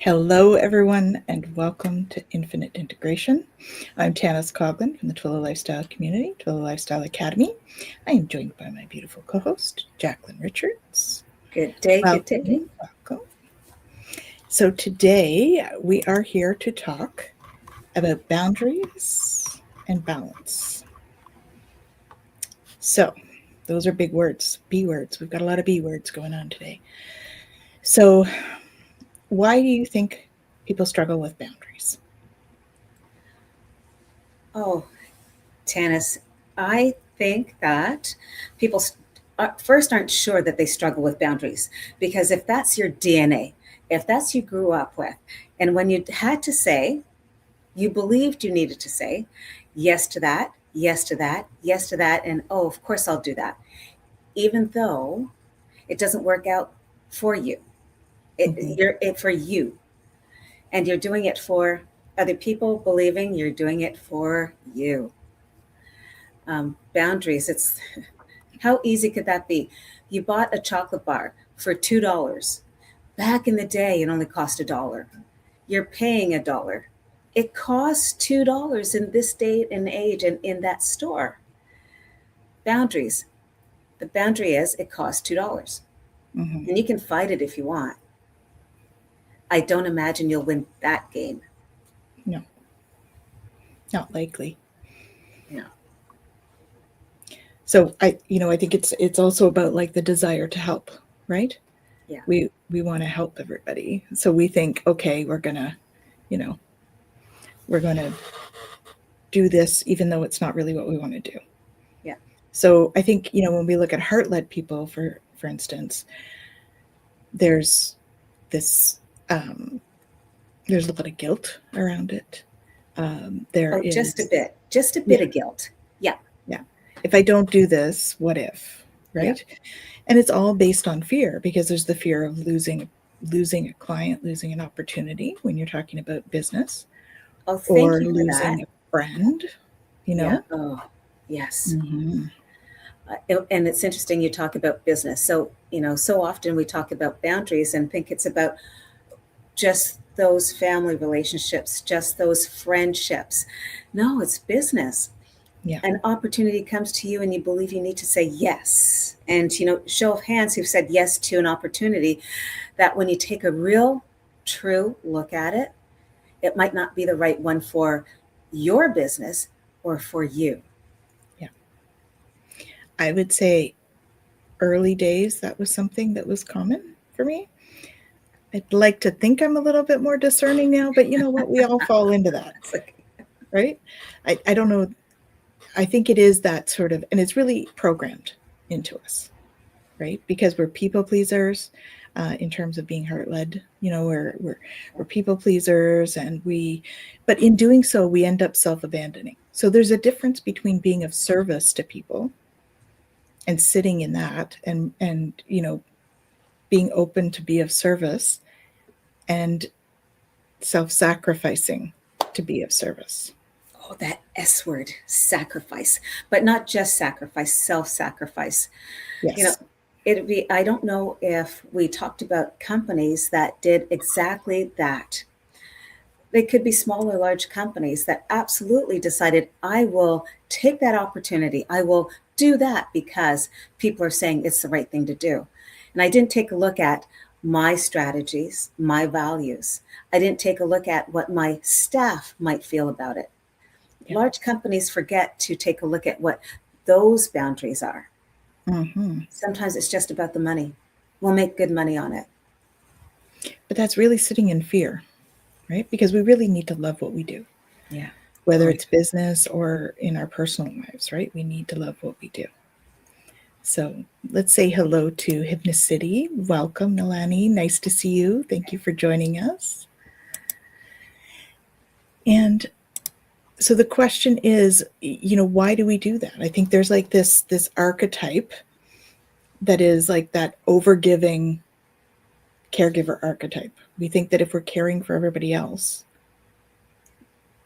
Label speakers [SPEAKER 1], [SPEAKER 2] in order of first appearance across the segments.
[SPEAKER 1] Hello, everyone, and welcome to Infinite Integration. I'm Tanys Coughlan from the Twilla Lifestyle Community, Twilla Lifestyle Academy. I am joined by my beautiful co-host, Jacqueline Richards.
[SPEAKER 2] Good day, good day.
[SPEAKER 1] Welcome. So today we are here to talk about boundaries and balance. So those are big words, B words. We've got a lot of B words going on today. So why do you think people struggle with boundaries?
[SPEAKER 2] Oh, Tannis, I think that people first aren't sure that they struggle with boundaries because if that's your DNA, if that's you grew up with, and when you had to say, you believed you needed to say yes to that, yes to that, yes to that, and oh, of course I'll do that, even though it doesn't work out for you. You're it for you, and you're doing it for other people, believing you're doing it for you. Boundaries. It's how easy could that be? You bought a chocolate bar for $2. Back in the day, it only cost $1. You're paying $1. It costs $2 in this day and age and in that store. Boundaries. The boundary is it costs $2. And you can fight it if you want. I don't imagine you'll win that game.
[SPEAKER 1] No, not likely.
[SPEAKER 2] No.
[SPEAKER 1] So I think it's also about like the desire to help, right?
[SPEAKER 2] Yeah.
[SPEAKER 1] We want to help everybody. So we think, okay, we're gonna do this even though it's not really what we want to do.
[SPEAKER 2] Yeah.
[SPEAKER 1] So I think, when we look at heart-led people, for instance, there's this there's a lot of guilt around it.
[SPEAKER 2] Just a bit of guilt. Yeah.
[SPEAKER 1] If I don't do this, what if, right? Yeah. And it's all based on fear because there's the fear of losing a client, losing an opportunity when you're talking about business, or losing a friend,
[SPEAKER 2] Yeah. Oh, yes. And it's interesting you talk about business. So, so often we talk about boundaries and think it's about just those family relationships, just those friendships. No, it's business.
[SPEAKER 1] Yeah.
[SPEAKER 2] An opportunity comes to you and you believe you need to say yes. And, show of hands who've said yes to an opportunity, that when you take a real, true look at it, it might not be the right one for your business or for you.
[SPEAKER 1] Yeah. I would say early days, that was something that was common for me. I'd like to think I'm a little bit more discerning now, but you know what? We all fall into that, right? I don't know. I think it is that sort of, and it's really programmed into us, right? Because we're people pleasers in terms of being heart-led. We're people pleasers, but in doing so, we end up self-abandoning. So there's a difference between being of service to people and sitting in that and being open to be of service and self-sacrificing to be of service.
[SPEAKER 2] Oh, that S word, sacrifice, but not just sacrifice, self-sacrifice.
[SPEAKER 1] Yes.
[SPEAKER 2] It'd be, I don't know if we talked about companies that did exactly that. They could be small or large companies that absolutely decided, I will take that opportunity. I will do that because people are saying it's the right thing to do. And I didn't take a look at my strategies, my values. I didn't take a look at what my staff might feel about it. Yeah. Large companies forget to take a look at what those boundaries are. Sometimes it's just about the money. We'll make good money on it.
[SPEAKER 1] But that's really sitting in fear, right? Because we really need to love what we do.
[SPEAKER 2] Yeah.
[SPEAKER 1] Whether it's business or in our personal lives, right? We need to love what we do. So let's say hello to Hypnocity. Welcome, Milani. Nice to see you. Thank you for joining us. And so the question is, why do we do that? I think there's like this archetype that is like that overgiving caregiver archetype. We think that if we're caring for everybody else,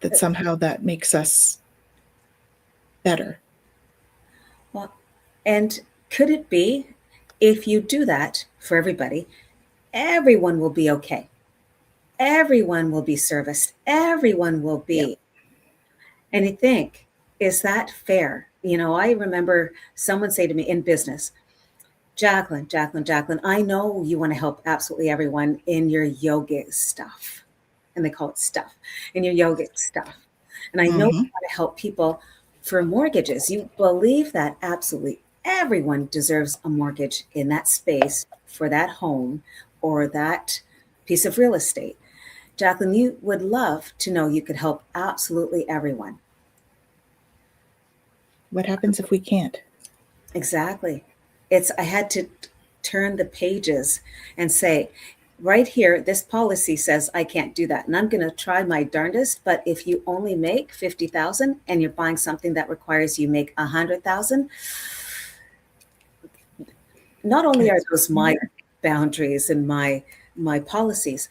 [SPEAKER 1] that somehow that makes us better.
[SPEAKER 2] Well, and could it be if you do that for everybody, everyone will be okay? everyone will be serviced, everyone will
[SPEAKER 1] Yeah.
[SPEAKER 2] be. And you think, is that fair? I remember someone say to me in business, Jacqueline, I know you want to help absolutely everyone in your yogic stuff. And they call it stuff, in your yogic stuff. And I know you
[SPEAKER 1] Hmm.
[SPEAKER 2] want to help people for mortgages. You believe that absolutely everyone deserves a mortgage in that space for that home or that piece of real estate. Jacqueline, you would love to know you could help absolutely everyone.
[SPEAKER 1] What happens if we can't?
[SPEAKER 2] Exactly. I had to turn the pages and say, right here, this policy says I can't do that. And I'm going to try my darndest. But if you only make 50,000 and you're buying something that requires you make 100,000, not only are
[SPEAKER 1] It's
[SPEAKER 2] those my boundaries and my policies,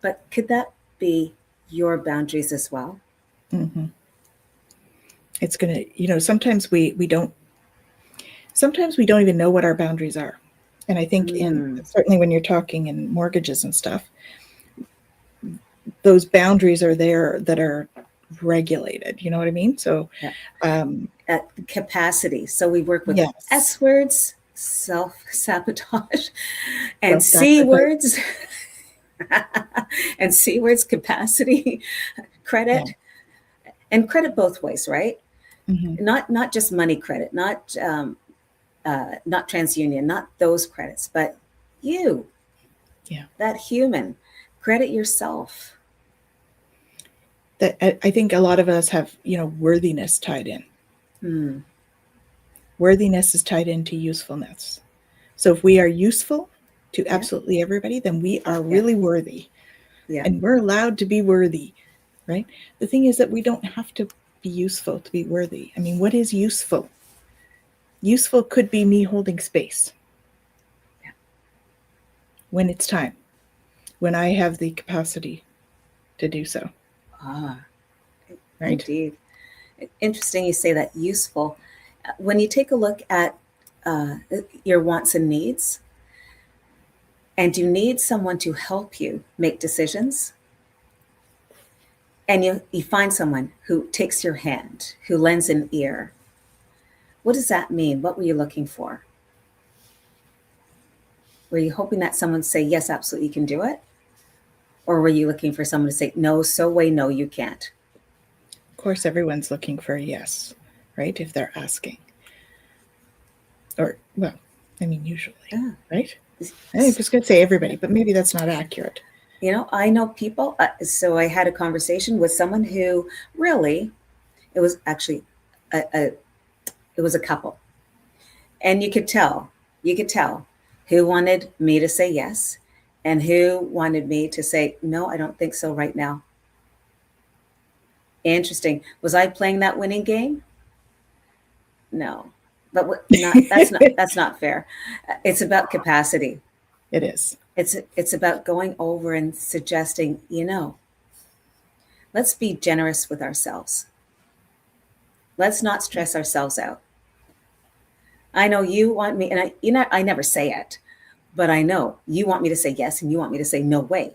[SPEAKER 2] but could that be your boundaries as well?
[SPEAKER 1] mm-hmm. It's gonna, sometimes we don't even know what our boundaries are. And I think in
[SPEAKER 2] Mm,
[SPEAKER 1] certainly when you're talking in mortgages and stuff, those boundaries are there that are regulated. You know what I mean? So,
[SPEAKER 2] yeah.
[SPEAKER 1] um,
[SPEAKER 2] Capacity. So we work with
[SPEAKER 1] yes.
[SPEAKER 2] S words, self sabotage, and C
[SPEAKER 1] Self-sacrifice.
[SPEAKER 2] words, and C words, capacity,
[SPEAKER 1] Yeah.
[SPEAKER 2] credit, and credit both ways, right?
[SPEAKER 1] Hmm.
[SPEAKER 2] Not just money credit, not TransUnion, not those credits, but you,
[SPEAKER 1] Yeah.
[SPEAKER 2] that human, credit yourself.
[SPEAKER 1] That I think a lot of us have, worthiness tied in.
[SPEAKER 2] Hmm.
[SPEAKER 1] Worthiness is tied into usefulness. So if we are useful to
[SPEAKER 2] Yeah,
[SPEAKER 1] absolutely everybody, then we are
[SPEAKER 2] yeah,
[SPEAKER 1] really worthy,
[SPEAKER 2] yeah.
[SPEAKER 1] and we're allowed to be worthy, right? The thing is that we don't have to be useful to be worthy. I mean, what is useful? Useful could be me holding space when it's time, when I have the capacity to do so,
[SPEAKER 2] Ah,
[SPEAKER 1] right?
[SPEAKER 2] indeed. Interesting you say that, useful. When you take a look at uh, your wants and needs, and you need someone to help you make decisions, and you find someone who takes your hand, who lends an ear, what does that mean? What were you looking for? Were you hoping that someone would say, yes, absolutely, you can do it? Or were you looking for someone to say, no, so way, no, you can't?
[SPEAKER 1] Of course, everyone's looking for a yes, right? If they're asking, or, well, I mean, usually,
[SPEAKER 2] Ah.
[SPEAKER 1] right? I was going to say everybody, but maybe that's not accurate.
[SPEAKER 2] I know people. So I had a conversation with someone who really, it was actually a it was a couple, and you could tell who wanted me to say yes and who wanted me to say no, I don't think so right now. Interesting. Was I playing that winning game? No. But not that's not fair. It's about capacity.
[SPEAKER 1] It is.
[SPEAKER 2] It's about going over and suggesting, let's be generous with ourselves. Let's not stress ourselves out. I know you want me, and I never say it, but I know you want me to say yes, and you want me to say no way.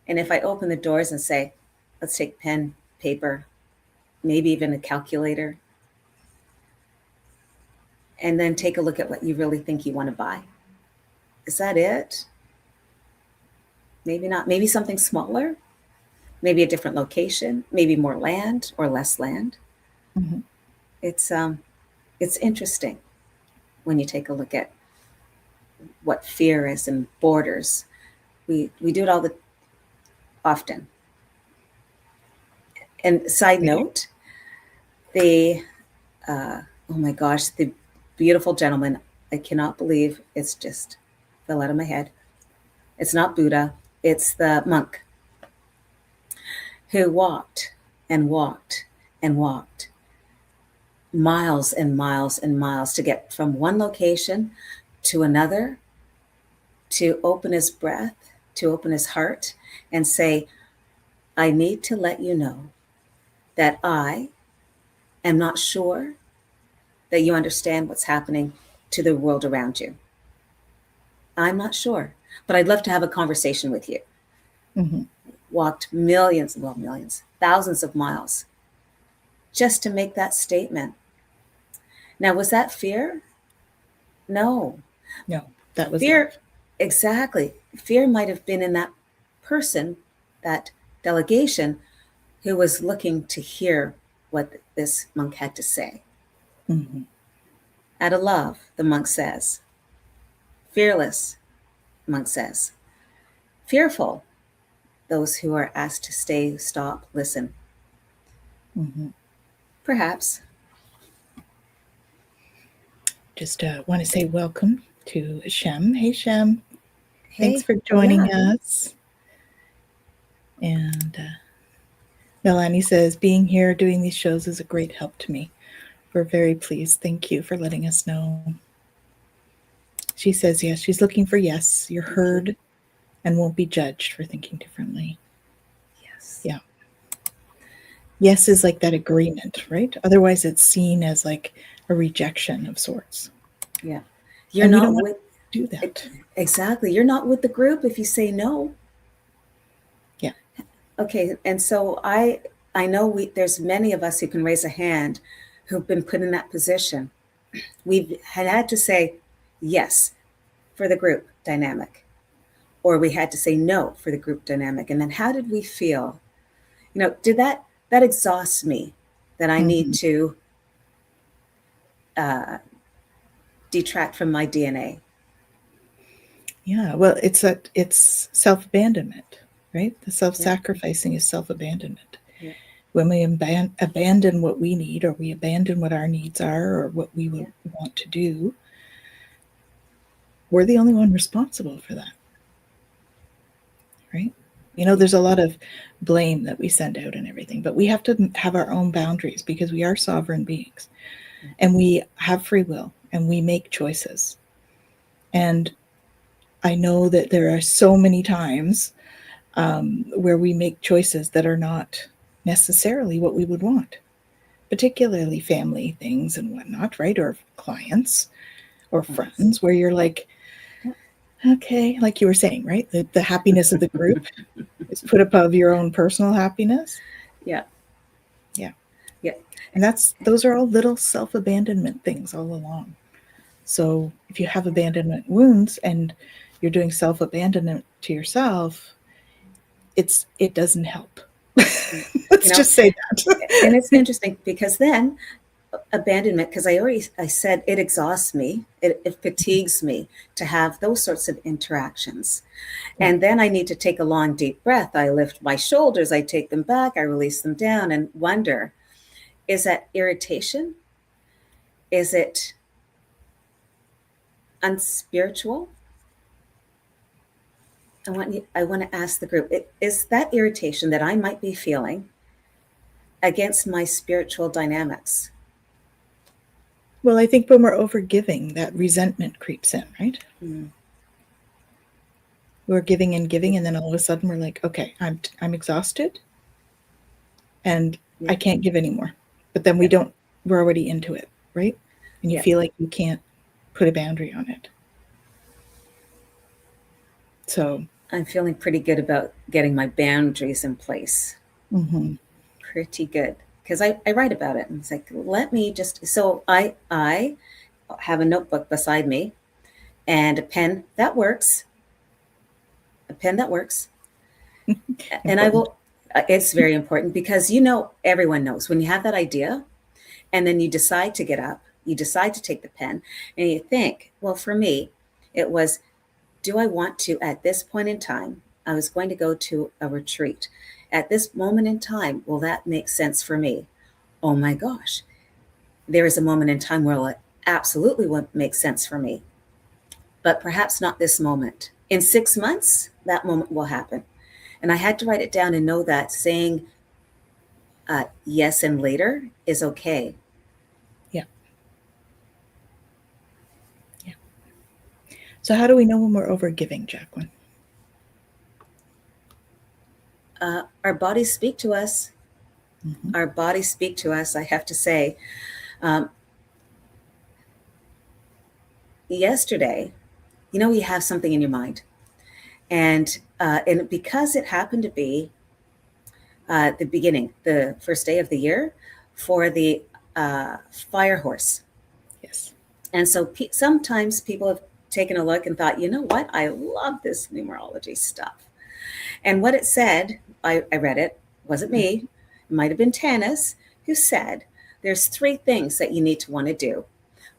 [SPEAKER 2] And if I open the doors and say, let's take pen, paper, maybe even a calculator, and then take a look at what you really think you want to buy. Is that it? Maybe not. Maybe something smaller, maybe a different location, maybe more land or less land.
[SPEAKER 1] Mhm.
[SPEAKER 2] It's it's interesting when you take a look at what fear is and borders. We do it all the often. And side note, the oh my gosh, the beautiful gentleman. I cannot believe it's just fell out of my head. It's not Buddha, it's the monk who walked and walked and walked miles and miles and miles to get from one location to another, to open his breath, to open his heart and say, I need to let you know that I am not sure that you understand what's happening to the world around you. I'm not sure, but I'd love to have a conversation with you.
[SPEAKER 1] Mhm.
[SPEAKER 2] walked millions, thousands of miles just to make that statement. Now, was that fear? No.
[SPEAKER 1] No, that was
[SPEAKER 2] Fear,
[SPEAKER 1] love.
[SPEAKER 2] exactly. Fear might have been in that person, that delegation, who was looking to hear what this monk had to say.
[SPEAKER 1] Mhm.
[SPEAKER 2] Out of love, the monk says. Fearless, monk says. Fearful, those who are asked to stay, stop, listen.
[SPEAKER 1] Mhm.
[SPEAKER 2] Perhaps.
[SPEAKER 1] Just want to say welcome to Shem. Hey, Shem. Thanks
[SPEAKER 2] Hey,
[SPEAKER 1] for
[SPEAKER 2] yeah,
[SPEAKER 1] joining us. And Melanie says, being here doing these shows is a great help to me. We're very pleased. Thank you for letting us know. She says, yes, she's looking for yes. You're
[SPEAKER 2] thank you.
[SPEAKER 1] heard and won't be judged for thinking differently.
[SPEAKER 2] Yes.
[SPEAKER 1] Yeah. Yes is like that agreement, right? Otherwise, it's seen as like a rejection of sorts.
[SPEAKER 2] Yeah. You're
[SPEAKER 1] And we don't
[SPEAKER 2] not
[SPEAKER 1] want
[SPEAKER 2] with,
[SPEAKER 1] to do that.
[SPEAKER 2] exactly. You're not with the group if you say no.
[SPEAKER 1] Yeah.
[SPEAKER 2] Okay. And so I know there's many of us who can raise a hand who've been put in that position. We've had to say yes for the group dynamic, or we had to say no for the group dynamic. And then how did we feel? Did that exhausts me, that I need
[SPEAKER 1] Mm-hmm.
[SPEAKER 2] to uh, detract from my DNA?
[SPEAKER 1] Yeah. Well, it's self-abandonment, right? The
[SPEAKER 2] Yeah,
[SPEAKER 1] self-sacrificing is self-abandonment.
[SPEAKER 2] yeah,
[SPEAKER 1] When we abandon what we need, or we abandon what our needs are, or what we would
[SPEAKER 2] yeah.
[SPEAKER 1] want to do, we're the only one responsible for that, right? There's a lot of blame that we send out and everything, but we have to have our own boundaries because we are sovereign beings and we have free will and we make choices. And I know that there are so many times where we make choices that are not necessarily what we would want, particularly family things and whatnot, right? Or clients or
[SPEAKER 2] Yes.
[SPEAKER 1] friends, where you're like,
[SPEAKER 2] Yeah.
[SPEAKER 1] okay, like you were saying, right? The happiness of the group is put above your own personal happiness.
[SPEAKER 2] Yeah.
[SPEAKER 1] Yeah.
[SPEAKER 2] Yeah.
[SPEAKER 1] And those are all little self-abandonment things all along. So if you have abandonment wounds and you're doing self-abandonment to yourself, it doesn't help.
[SPEAKER 2] Yeah. You
[SPEAKER 1] Let's
[SPEAKER 2] know,
[SPEAKER 1] just say
[SPEAKER 2] and it's
[SPEAKER 1] that.
[SPEAKER 2] interesting because then abandonment, because I said it exhausts me, it fatigues me to have those sorts of interactions.
[SPEAKER 1] Yeah.
[SPEAKER 2] And then I need to take a long, deep breath. I lift my shoulders, I take them back, I release them down, and wonder, is that irritation? Is it unspiritual? I want to ask the group, is that irritation that I might be feeling against my spiritual dynamics?
[SPEAKER 1] Well, I think when we're overgiving, that resentment creeps in, right?
[SPEAKER 2] Mm.
[SPEAKER 1] We're giving and giving, and then all of a sudden we're like, okay, I'm exhausted, and
[SPEAKER 2] Yeah,
[SPEAKER 1] I can't give anymore. But then
[SPEAKER 2] yeah,
[SPEAKER 1] we're already into it, right? And you
[SPEAKER 2] yeah.
[SPEAKER 1] feel like you can't put a boundary on it. So,
[SPEAKER 2] I'm feeling pretty good about getting my boundaries in place.
[SPEAKER 1] mhm,
[SPEAKER 2] Pretty good. Because I write about it. And it's like, let me just, so I have a notebook beside me and a pen that works, a pen that works. And I
[SPEAKER 1] important.
[SPEAKER 2] will, it's very important because everyone knows when you have that idea and then you decide to get up, you decide to take the pen and you think, well, for me, it was, do I want to, at this point in time, I was going to go to a retreat. At this moment in time, will that make sense for me? Oh my gosh, there is a moment in time where it absolutely won't make sense for me, but perhaps not this moment. In 6 months, that moment will happen. And I had to write it down and know that saying yes and later is okay.
[SPEAKER 1] Yeah, yeah. So how do we know when we're overgiving, Jacqueline?
[SPEAKER 2] Our bodies speak to us.
[SPEAKER 1] Mhm.
[SPEAKER 2] Our bodies speak to us, I have to say. Um, Yesterday, you have something in your mind. And And because it happened to be the beginning, the first day of the year for the fire horse.
[SPEAKER 1] Yes.
[SPEAKER 2] And so sometimes people have taken a look and thought, you know what? I love this numerology stuff. And what it said, I read it, wasn't me, it might have been Tanys, who said there's 3 things that you need to want to do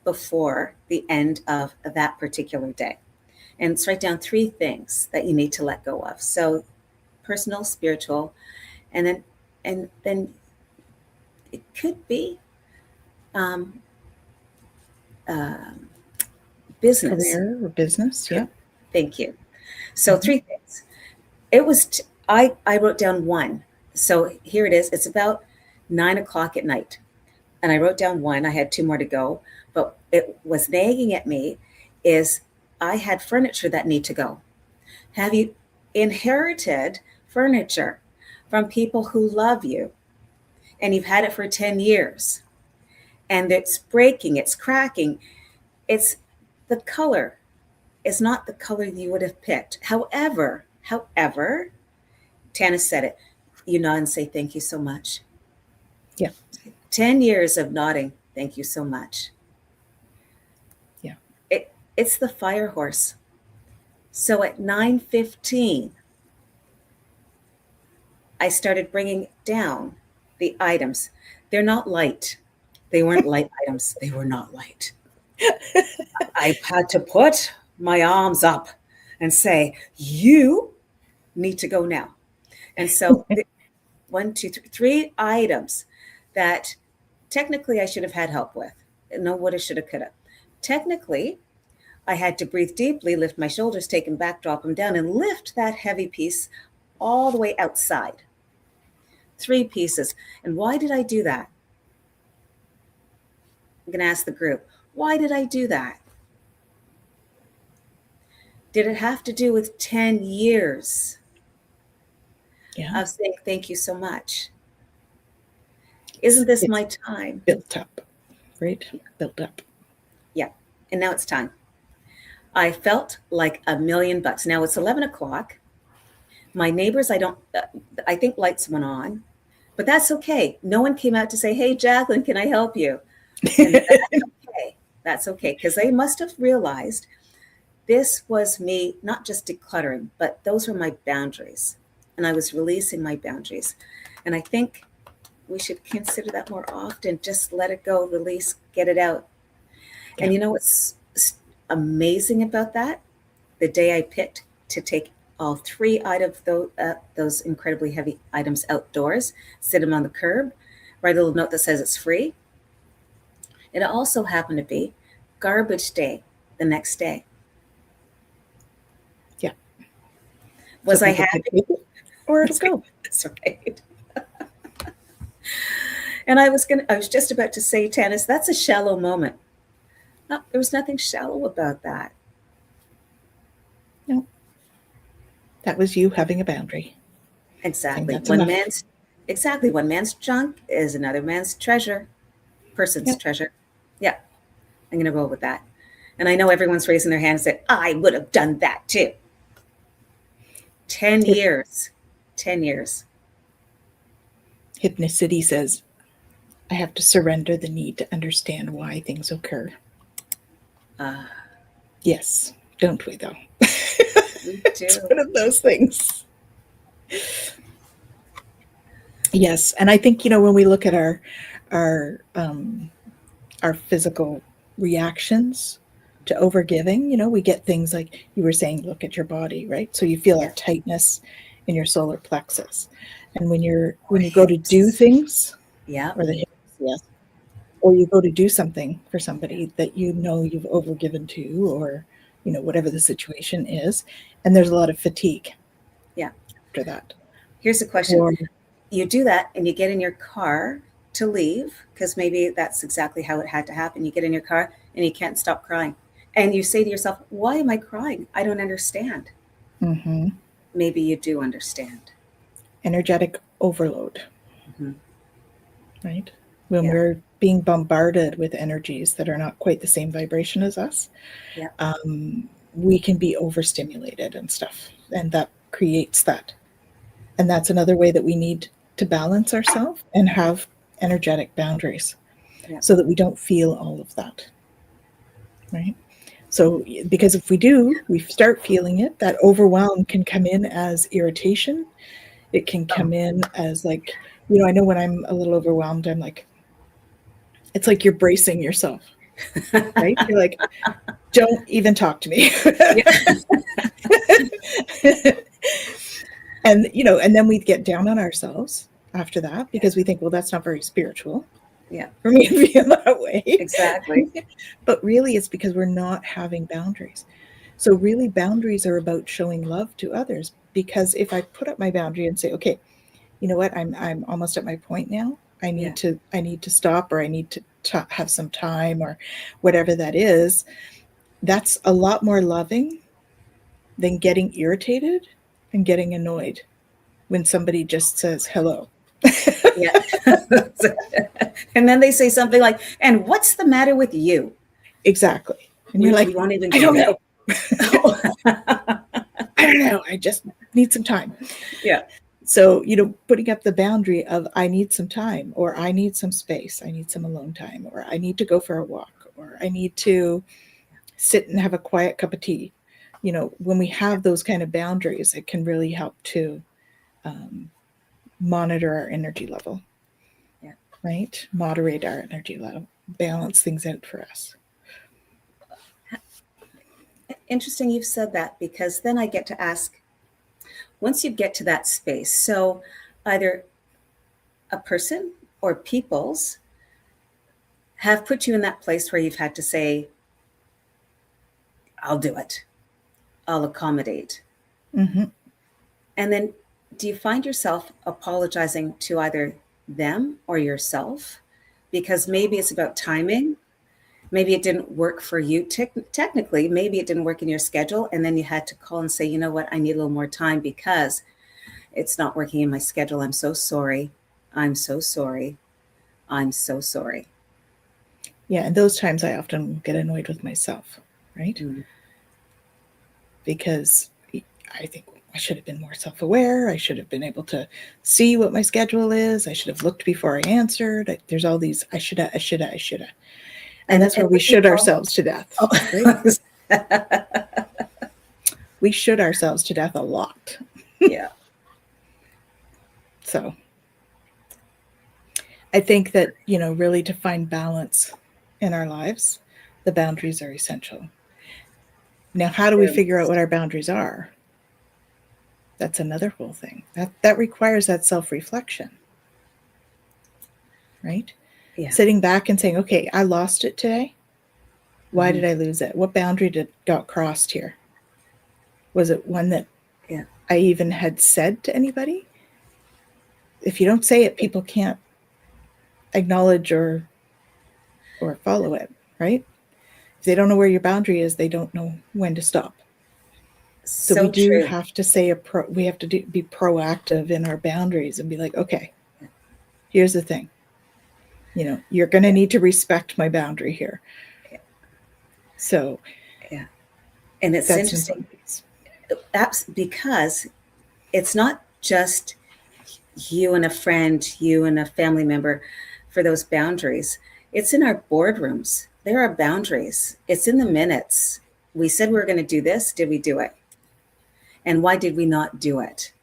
[SPEAKER 2] before the end of that particular day. And it's write down 3 things that you need to let go of. So personal, spiritual, and then it could be business.
[SPEAKER 1] Career or business. Yeah.
[SPEAKER 2] Thank you. So 3 things. It was, I wrote down 1. So here it is. It's about 9 o'clock at night. And I wrote down 1. I had 2 more to go. But it was nagging at me is I had furniture that need to go. Have you inherited furniture from people who love you and you've had it for 10 years and it's breaking, it's cracking, it's the color is not the color you would have picked. However, Tanys said it, you nod and say, thank you so much.
[SPEAKER 1] Yeah.
[SPEAKER 2] 10 years of nodding, thank you so much.
[SPEAKER 1] Yeah.
[SPEAKER 2] It's the fire horse. So at 9:15, I started bringing down the items. They're not light. They weren't light items. They were not light. I had to put my arms up and say, you need to go now. And so 1, 2, 3 items that technically I should have had help with. No, woulda, shoulda, coulda. Technically, I had to breathe deeply, lift my shoulders, take them back, drop them down, and lift that heavy piece all the way outside. 3 pieces. And why did I do that? I'm going to ask the group, why did I do that? Did it have to do with 10 years of saying thank you so much? Isn't this my time?
[SPEAKER 1] Built up, right? Built up.
[SPEAKER 2] Yeah. And now it's time. I felt like $1,000,000. Now it's 11 o'clock. My neighbors, I think lights went on, but that's okay. No one came out to say, hey, Jacqueline, can I help you? And that's okay. That's okay. Because they must have realized this was me, not just decluttering, but those were my boundaries. And I was releasing my boundaries. And I think we should consider that more often. Just let it go, release, get it out. Yeah. And you know what's amazing about that? The day I picked to take all 3 out of those incredibly heavy items outdoors, sit them on the curb, write a little note that says it's free. It also happened to be garbage day the next day.
[SPEAKER 1] Yeah.
[SPEAKER 2] Was so I happy?
[SPEAKER 1] Or it'll go.
[SPEAKER 2] That's right. And I was just about to say, Tanys, that's a shallow moment. No, there was nothing shallow about that.
[SPEAKER 1] No. That was you having a boundary.
[SPEAKER 2] Exactly. One man's junk is another man's treasure. Person's treasure. Yeah. I'm going to roll with that. And I know everyone's raising their hand and said, I would have done that too. 10 years. 10 years.
[SPEAKER 1] Hypnicity says, I have to surrender the need to understand why things occur. Yes, don't we though?
[SPEAKER 2] We do.
[SPEAKER 1] It's one of those things. Yes, and I think when we look at our physical reactions to overgiving, we get things like you were saying. Look at your body, right? So you feel a tightness in your solar plexus, and when you go to do things, or the hips, yes. Or you go to do something for somebody that you've overgiven to, or whatever the situation is, and there's a lot of fatigue.
[SPEAKER 2] Yeah.
[SPEAKER 1] After that.
[SPEAKER 2] Here's a question. You do that and you get in your car to leave, because maybe that's exactly how it had to happen. You get in your car and you can't stop crying. And you say to yourself, why am I crying? I don't understand.
[SPEAKER 1] Mm-hmm.
[SPEAKER 2] Maybe you do understand.
[SPEAKER 1] Energetic overload.
[SPEAKER 2] Mm-hmm.
[SPEAKER 1] Right? When we're being bombarded with energies that are not quite the same vibration as us, we can be overstimulated and stuff. And that creates that. And that's another way that we need to balance ourselves and have energetic boundaries
[SPEAKER 2] Yeah.
[SPEAKER 1] so that we don't feel all of that. Right? So, because if we do, we start feeling it, that overwhelm can come in as irritation. It can come in as like, I know when I'm a little overwhelmed, I'm like, it's like you're bracing yourself, right? You're like, don't even talk to me. And then we get down on ourselves after that because we think, well, that's not very spiritual.
[SPEAKER 2] Yeah.
[SPEAKER 1] For me to feel that way.
[SPEAKER 2] Exactly.
[SPEAKER 1] But really, it's because we're not having boundaries. So really, boundaries are about showing love to others. Because if I put up my boundary and say, okay, you know what, I'm almost at my point now. I need to stop, or I need to have some time, or whatever that is. That's a lot more loving than getting irritated and getting annoyed when somebody just says hello.
[SPEAKER 2] Yeah. And then they say something like, and what's the matter with you?
[SPEAKER 1] Exactly. And you're like,
[SPEAKER 2] we won't even
[SPEAKER 1] I don't know.
[SPEAKER 2] I
[SPEAKER 1] don't know. I just need some time.
[SPEAKER 2] Yeah.
[SPEAKER 1] So, putting up the boundary of I need some time, or I need some space, I need some alone time, or I need to go for a walk, or I need to sit and have a quiet cup of tea. When we have those kind of boundaries, it can really help to monitor our energy level.
[SPEAKER 2] Yeah.
[SPEAKER 1] Right? Moderate our energy level, balance things out for us.
[SPEAKER 2] Interesting you've said that, because then I get to ask, once you get to that space, so either a person or peoples have put you in that place where you've had to say, I'll do it. I'll accommodate.
[SPEAKER 1] Mm-hmm.
[SPEAKER 2] And then do you find yourself apologizing to either them or yourself? Because maybe it's about timing. Maybe it didn't work for you technically. Maybe it didn't work in your schedule. And then you had to call and say, you know what, I need a little more time because it's not working in my schedule. I'm so sorry. I'm so sorry. I'm so sorry.
[SPEAKER 1] Yeah, and those times I often get annoyed with myself, right?
[SPEAKER 2] Mm.
[SPEAKER 1] Because I think I should have been more self-aware. I should have been able to see what my schedule is. I should have looked before I answered. There's all these I shoulda. And that's where we should ourselves to death. Right? We should ourselves to death a lot.
[SPEAKER 2] Yeah.
[SPEAKER 1] So I think that, really to find balance in our lives, the boundaries are essential. Now, how do we figure out what our boundaries are? That's another whole thing. That requires that self-reflection, right?
[SPEAKER 2] Yeah.
[SPEAKER 1] Sitting back and saying, okay, I lost it today. Why did I lose it? What boundary got crossed here? Was it one that I even had said to anybody? If you don't say it, people can't acknowledge or follow it, right? If they don't know where your boundary is, they don't know when to stop. So we do have to say we have to be proactive in our boundaries and be like, okay, here's the thing. You're going to need to respect my boundary here.
[SPEAKER 2] Yeah.
[SPEAKER 1] So,
[SPEAKER 2] yeah. And it's interesting because it's not just you and a friend, you and a family member for those boundaries. It's in our boardrooms. There are boundaries. It's in the minutes. We said we were going to do this. Did we do it? And why did we not do it?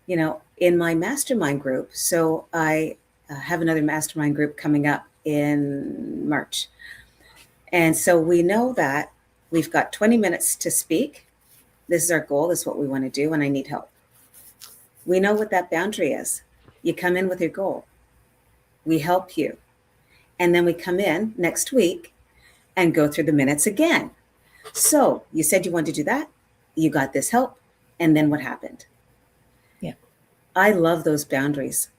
[SPEAKER 2] In my mastermind group, so I have another mastermind group coming up in March. And so we know that we've got 20 minutes to speak. This is our goal. This is what we want to do, and I need help. We know what that boundary is. You come in with your goal. We help you. And then we come in next week and go through the minutes again. So you said you wanted to do that. You got this help. And then what happened?
[SPEAKER 1] Yeah.
[SPEAKER 2] I love those boundaries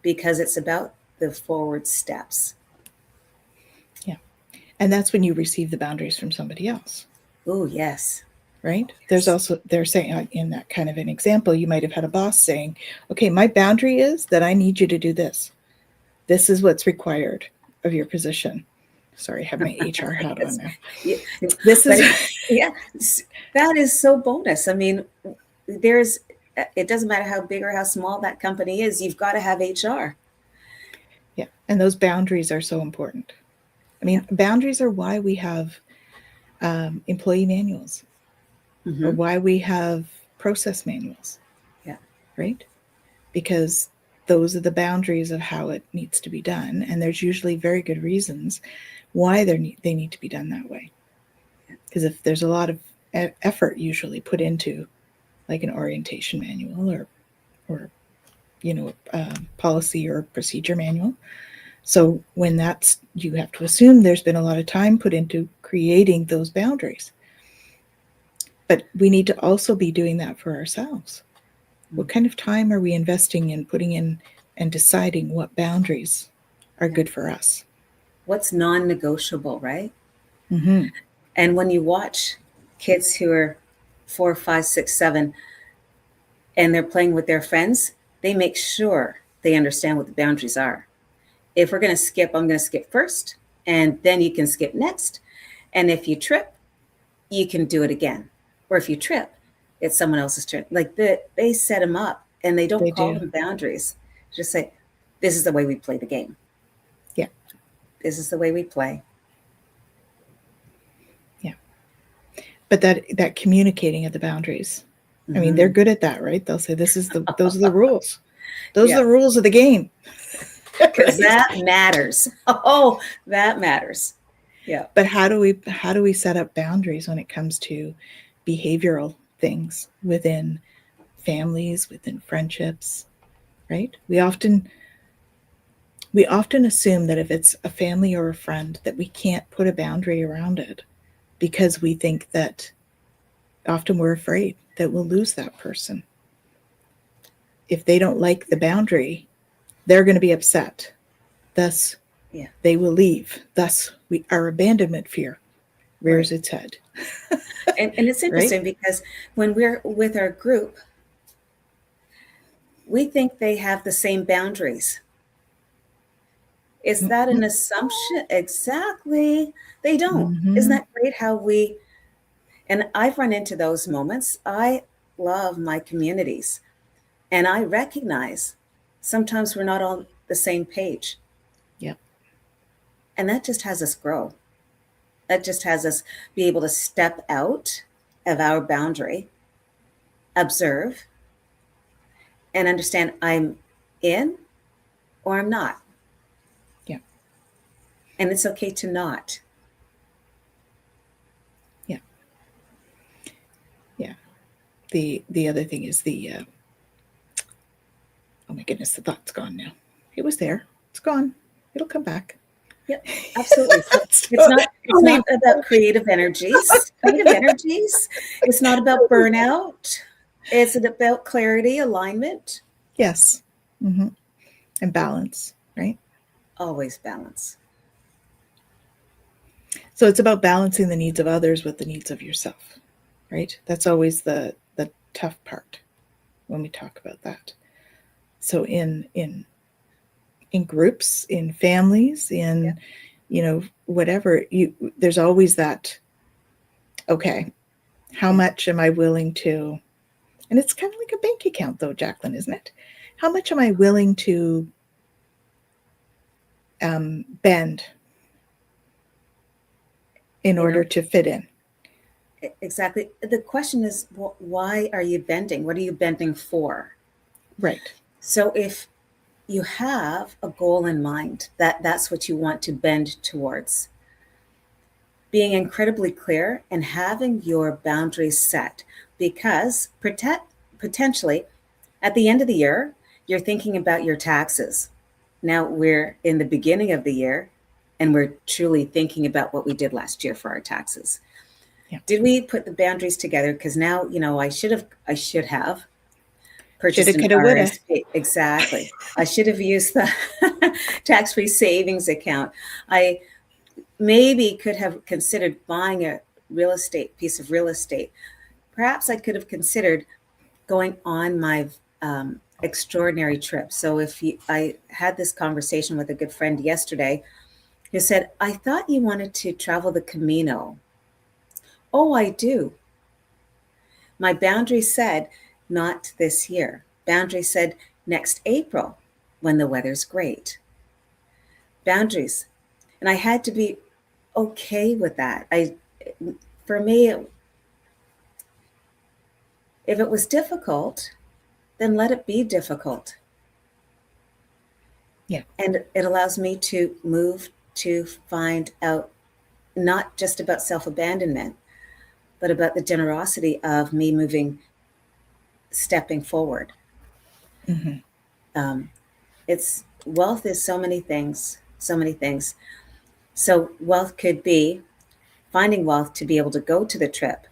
[SPEAKER 2] because it's about the forward steps.
[SPEAKER 1] Yeah. And that's when you receive the boundaries from somebody else.
[SPEAKER 2] Oh, yes.
[SPEAKER 1] Right? There's also, they're saying in that kind of an example, you might have had a boss saying, okay, my boundary is that I need you to do this. This is what's required of your position. Sorry, I have my HR hat on now.
[SPEAKER 2] That is so bonus. I mean, it doesn't matter how big or how small that company is, you've got to have HR.
[SPEAKER 1] Yeah. And those boundaries are so important. I mean, boundaries are why we have employee manuals, or why we have process manuals.
[SPEAKER 2] Yeah.
[SPEAKER 1] Right? Because those are the boundaries of how it needs to be done. And there's usually very good reasons why they need to be done that way. Because if there's a lot of effort usually put into like an orientation manual or policy or procedure manual. So when that's, you have to assume there's been a lot of time put into creating those boundaries. But we need to also be doing that for ourselves. What kind of time are we investing in putting in and deciding what boundaries are good for us?
[SPEAKER 2] What's non-negotiable, right?
[SPEAKER 1] Mm-hmm.
[SPEAKER 2] And when you watch kids who are 4, 5, 6, 7, and they're playing with their friends, they make sure they understand what the boundaries are. If we're going to skip, I'm going to skip first, and then you can skip next. And if you trip, you can do it again. Or if you trip, it's someone else's turn. Like they set them up, and they don't call them boundaries. Just say, this is the way we play the game.
[SPEAKER 1] Yeah.
[SPEAKER 2] This is the way we play.
[SPEAKER 1] Yeah. But that communicating of the boundaries, I mean, they're good at that, right? They'll say, those are the rules. Those are the rules of the game.
[SPEAKER 2] Because that matters. Oh, that matters. Yeah.
[SPEAKER 1] But how do we set up boundaries when it comes to behavioral things within families, within friendships, right? We often assume that if it's a family or a friend that we can't put a boundary around it because we think that often we're afraid that we'll lose that person. If they don't like the boundary, they're going to be upset. Thus, they will leave. Thus, our abandonment fear rears its head.
[SPEAKER 2] And it's interesting because when we're with our group, we think they have the same boundaries. Is that an assumption? Exactly. They don't. Isn't that great how and I've run into those moments. I love my communities, and I recognize sometimes we're not on the same page.
[SPEAKER 1] Yeah.
[SPEAKER 2] And that just has us grow. That just has us be able to step out of our boundary, observe, and understand I'm in or I'm not.
[SPEAKER 1] Yeah.
[SPEAKER 2] And it's okay to not.
[SPEAKER 1] Yeah. Yeah. The other thing is oh my goodness, the thought's gone now. It was there. It's gone. It'll come back.
[SPEAKER 2] Yep, absolutely. It's not about creative energies. Creative energies. It's not about burnout. It's about clarity, alignment.
[SPEAKER 1] Yes. Mm-hmm. And balance, right?
[SPEAKER 2] Always balance.
[SPEAKER 1] So it's about balancing the needs of others with the needs of yourself, right? That's always the tough part when we talk about that. So in groups, in families, in whatever, there's always that, okay, how much am I willing to, and it's kind of like a bank account though, Jacqueline, isn't it? How much am I willing to bend in order to fit in?
[SPEAKER 2] Exactly. The question is, why are you bending? What are you bending for?
[SPEAKER 1] Right.
[SPEAKER 2] So if you have a goal in mind, that's what you want to bend towards, being incredibly clear and having your boundaries set, because potentially at the end of the year, you're thinking about your taxes. Now we're in the beginning of the year and we're truly thinking about what we did last year for our taxes. Yeah. Did we put the boundaries together? Because now, I should have purchased an RSP. Exactly. I should have used the tax-free savings account. I maybe could have considered buying a piece of real estate. Perhaps I could have considered going on my extraordinary trip. So I had this conversation with a good friend yesterday who said, I thought you wanted to travel the Camino. Oh, I do. My boundary said, not this year. Boundaries said next April when the weather's great. Boundaries. And I had to be okay with that. For me, if it was difficult, then let it be difficult.
[SPEAKER 1] Yeah.
[SPEAKER 2] And it allows me to move to find out not just about self-abandonment, but about the generosity of me moving, stepping forward.
[SPEAKER 1] Mm-hmm.
[SPEAKER 2] It's wealth is so many things, so many things. So wealth could be finding wealth to be able to go to the trip,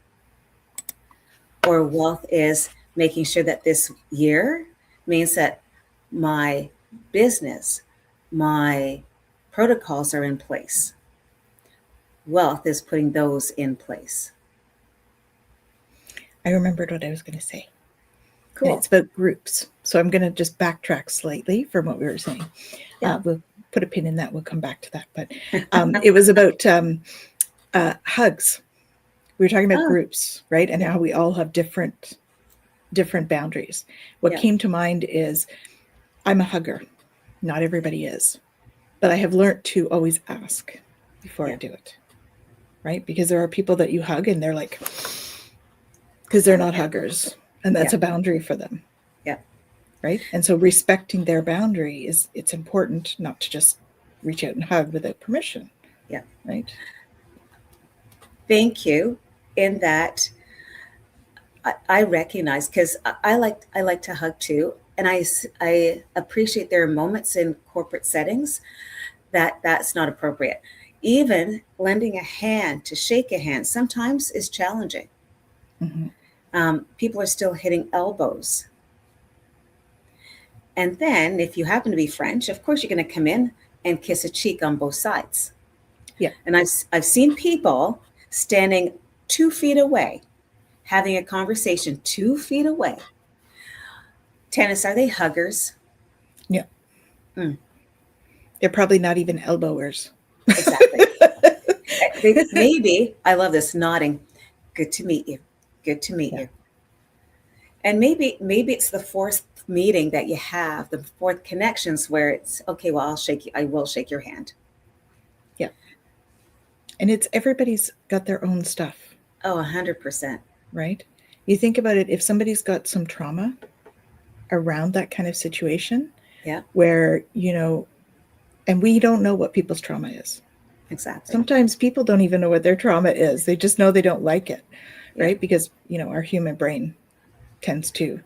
[SPEAKER 2] or wealth is making sure that this year means that my business, my protocols are in place. Wealth is putting those in place.
[SPEAKER 1] I remembered what I was going to say.
[SPEAKER 2] Cool.
[SPEAKER 1] And it's about groups. So I'm going to just backtrack slightly from what we were saying.
[SPEAKER 2] Yeah.
[SPEAKER 1] We'll put a pin in that. We'll come back to that. But it was about hugs. We were talking about groups, right? And how we all have different boundaries. What came to mind is I'm a hugger. Not everybody is. But I have learned to always ask before I do it, right? Because there are people that you hug and they're like, because they're not huggers. And that's a boundary for them.
[SPEAKER 2] Yeah.
[SPEAKER 1] Right. And so respecting their boundary it's important not to just reach out and hug without permission.
[SPEAKER 2] Yeah.
[SPEAKER 1] Right.
[SPEAKER 2] Thank you. In that I recognize, because I like to hug too. And I appreciate there are moments in corporate settings that's not appropriate. Even lending a hand to shake a hand sometimes is challenging.
[SPEAKER 1] Mm-hmm.
[SPEAKER 2] People are still hitting elbows. And then if you happen to be French, of course, you're going to come in and kiss a cheek on both sides.
[SPEAKER 1] Yeah.
[SPEAKER 2] And I've seen people standing 2 feet away, having a conversation 2 feet away. Tanys, are they huggers?
[SPEAKER 1] Yeah.
[SPEAKER 2] Mm.
[SPEAKER 1] They're probably not even elbowers.
[SPEAKER 2] Exactly. Maybe, I love this, nodding. Good to meet you. Good to meet you. And maybe it's the fourth meeting that you have, the fourth connections where it's, okay, well, I will shake your hand.
[SPEAKER 1] Yeah. And it's everybody's got their own stuff.
[SPEAKER 2] Oh, 100%.
[SPEAKER 1] Right. You think about it, if somebody's got some trauma around that kind of situation, where, and we don't know what people's trauma is.
[SPEAKER 2] Exactly.
[SPEAKER 1] Sometimes people don't even know what their trauma is. They just know they don't like it, right? Because, our human brain tends to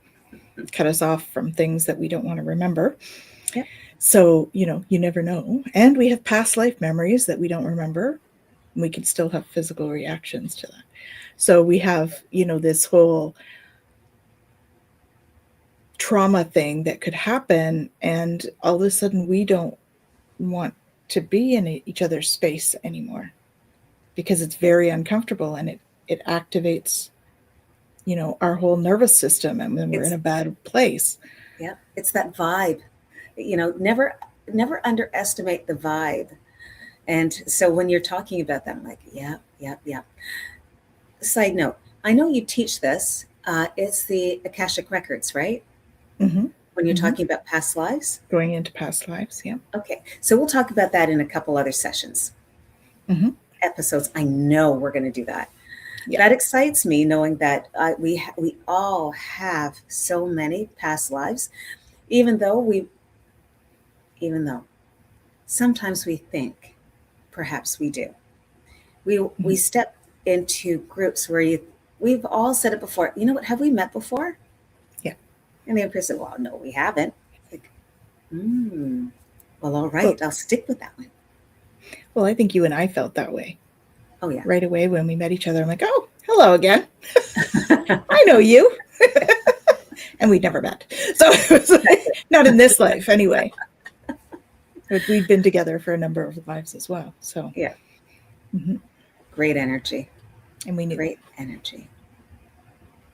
[SPEAKER 1] cut us off from things that we don't want to remember.
[SPEAKER 2] Yeah.
[SPEAKER 1] So, you never know. And we have past life memories that we don't remember. And we can still have physical reactions to that. So we have, this whole trauma thing that could happen. And all of a sudden we don't want to be in each other's space anymore because it's very uncomfortable and it activates, our whole nervous system, and then we're in a bad place.
[SPEAKER 2] Yeah. It's that vibe, never underestimate the vibe. And so when you're talking about that, I'm like, yeah. Side note, I know you teach this. It's the Akashic Records, right?
[SPEAKER 1] Mm-hmm.
[SPEAKER 2] When you're talking about past lives?
[SPEAKER 1] Going into past lives, yeah.
[SPEAKER 2] Okay. So we'll talk about that in a couple other sessions.
[SPEAKER 1] Mm-hmm.
[SPEAKER 2] Episodes. I know we're going to do that. Yeah. That excites me, knowing that we all have so many past lives, even though sometimes we think perhaps we do. We step into groups where we've all said it before. You know what? Have we met before?
[SPEAKER 1] Yeah.
[SPEAKER 2] And the other person, well, no, we haven't. Like, well, all right, I'll stick with that one.
[SPEAKER 1] Well, I think you and I felt that way.
[SPEAKER 2] Oh, yeah.
[SPEAKER 1] Right away when we met each other, I'm like, oh, hello again. I know you. And we'd never met. So it was like, not in this life anyway. But we'd been together for a number of lives as well. So
[SPEAKER 2] yeah.
[SPEAKER 1] Mm-hmm.
[SPEAKER 2] Great energy.
[SPEAKER 1] And we knew.
[SPEAKER 2] Great energy.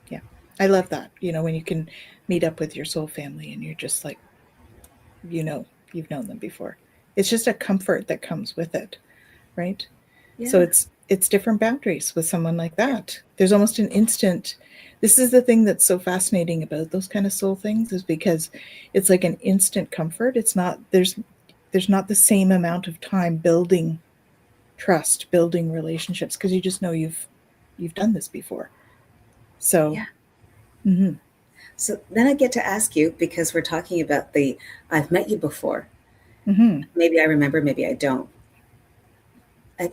[SPEAKER 1] Yeah. I love that. When you can meet up with your soul family and you're just like, you've known them before. It's just a comfort that comes with it. Right.
[SPEAKER 2] Yeah.
[SPEAKER 1] So it's it's different boundaries with someone like that. There's almost an instant. This is the thing that's so fascinating about those kind of soul things, is because it's like an instant comfort. It's not, there's not the same amount of time building trust, building relationships, because you just know you've done this before. So,
[SPEAKER 2] Yeah.
[SPEAKER 1] mm-hmm.
[SPEAKER 2] So then I get to ask you, because we're talking about the I've met you before.
[SPEAKER 1] Mm-hmm.
[SPEAKER 2] Maybe I remember, maybe I don't.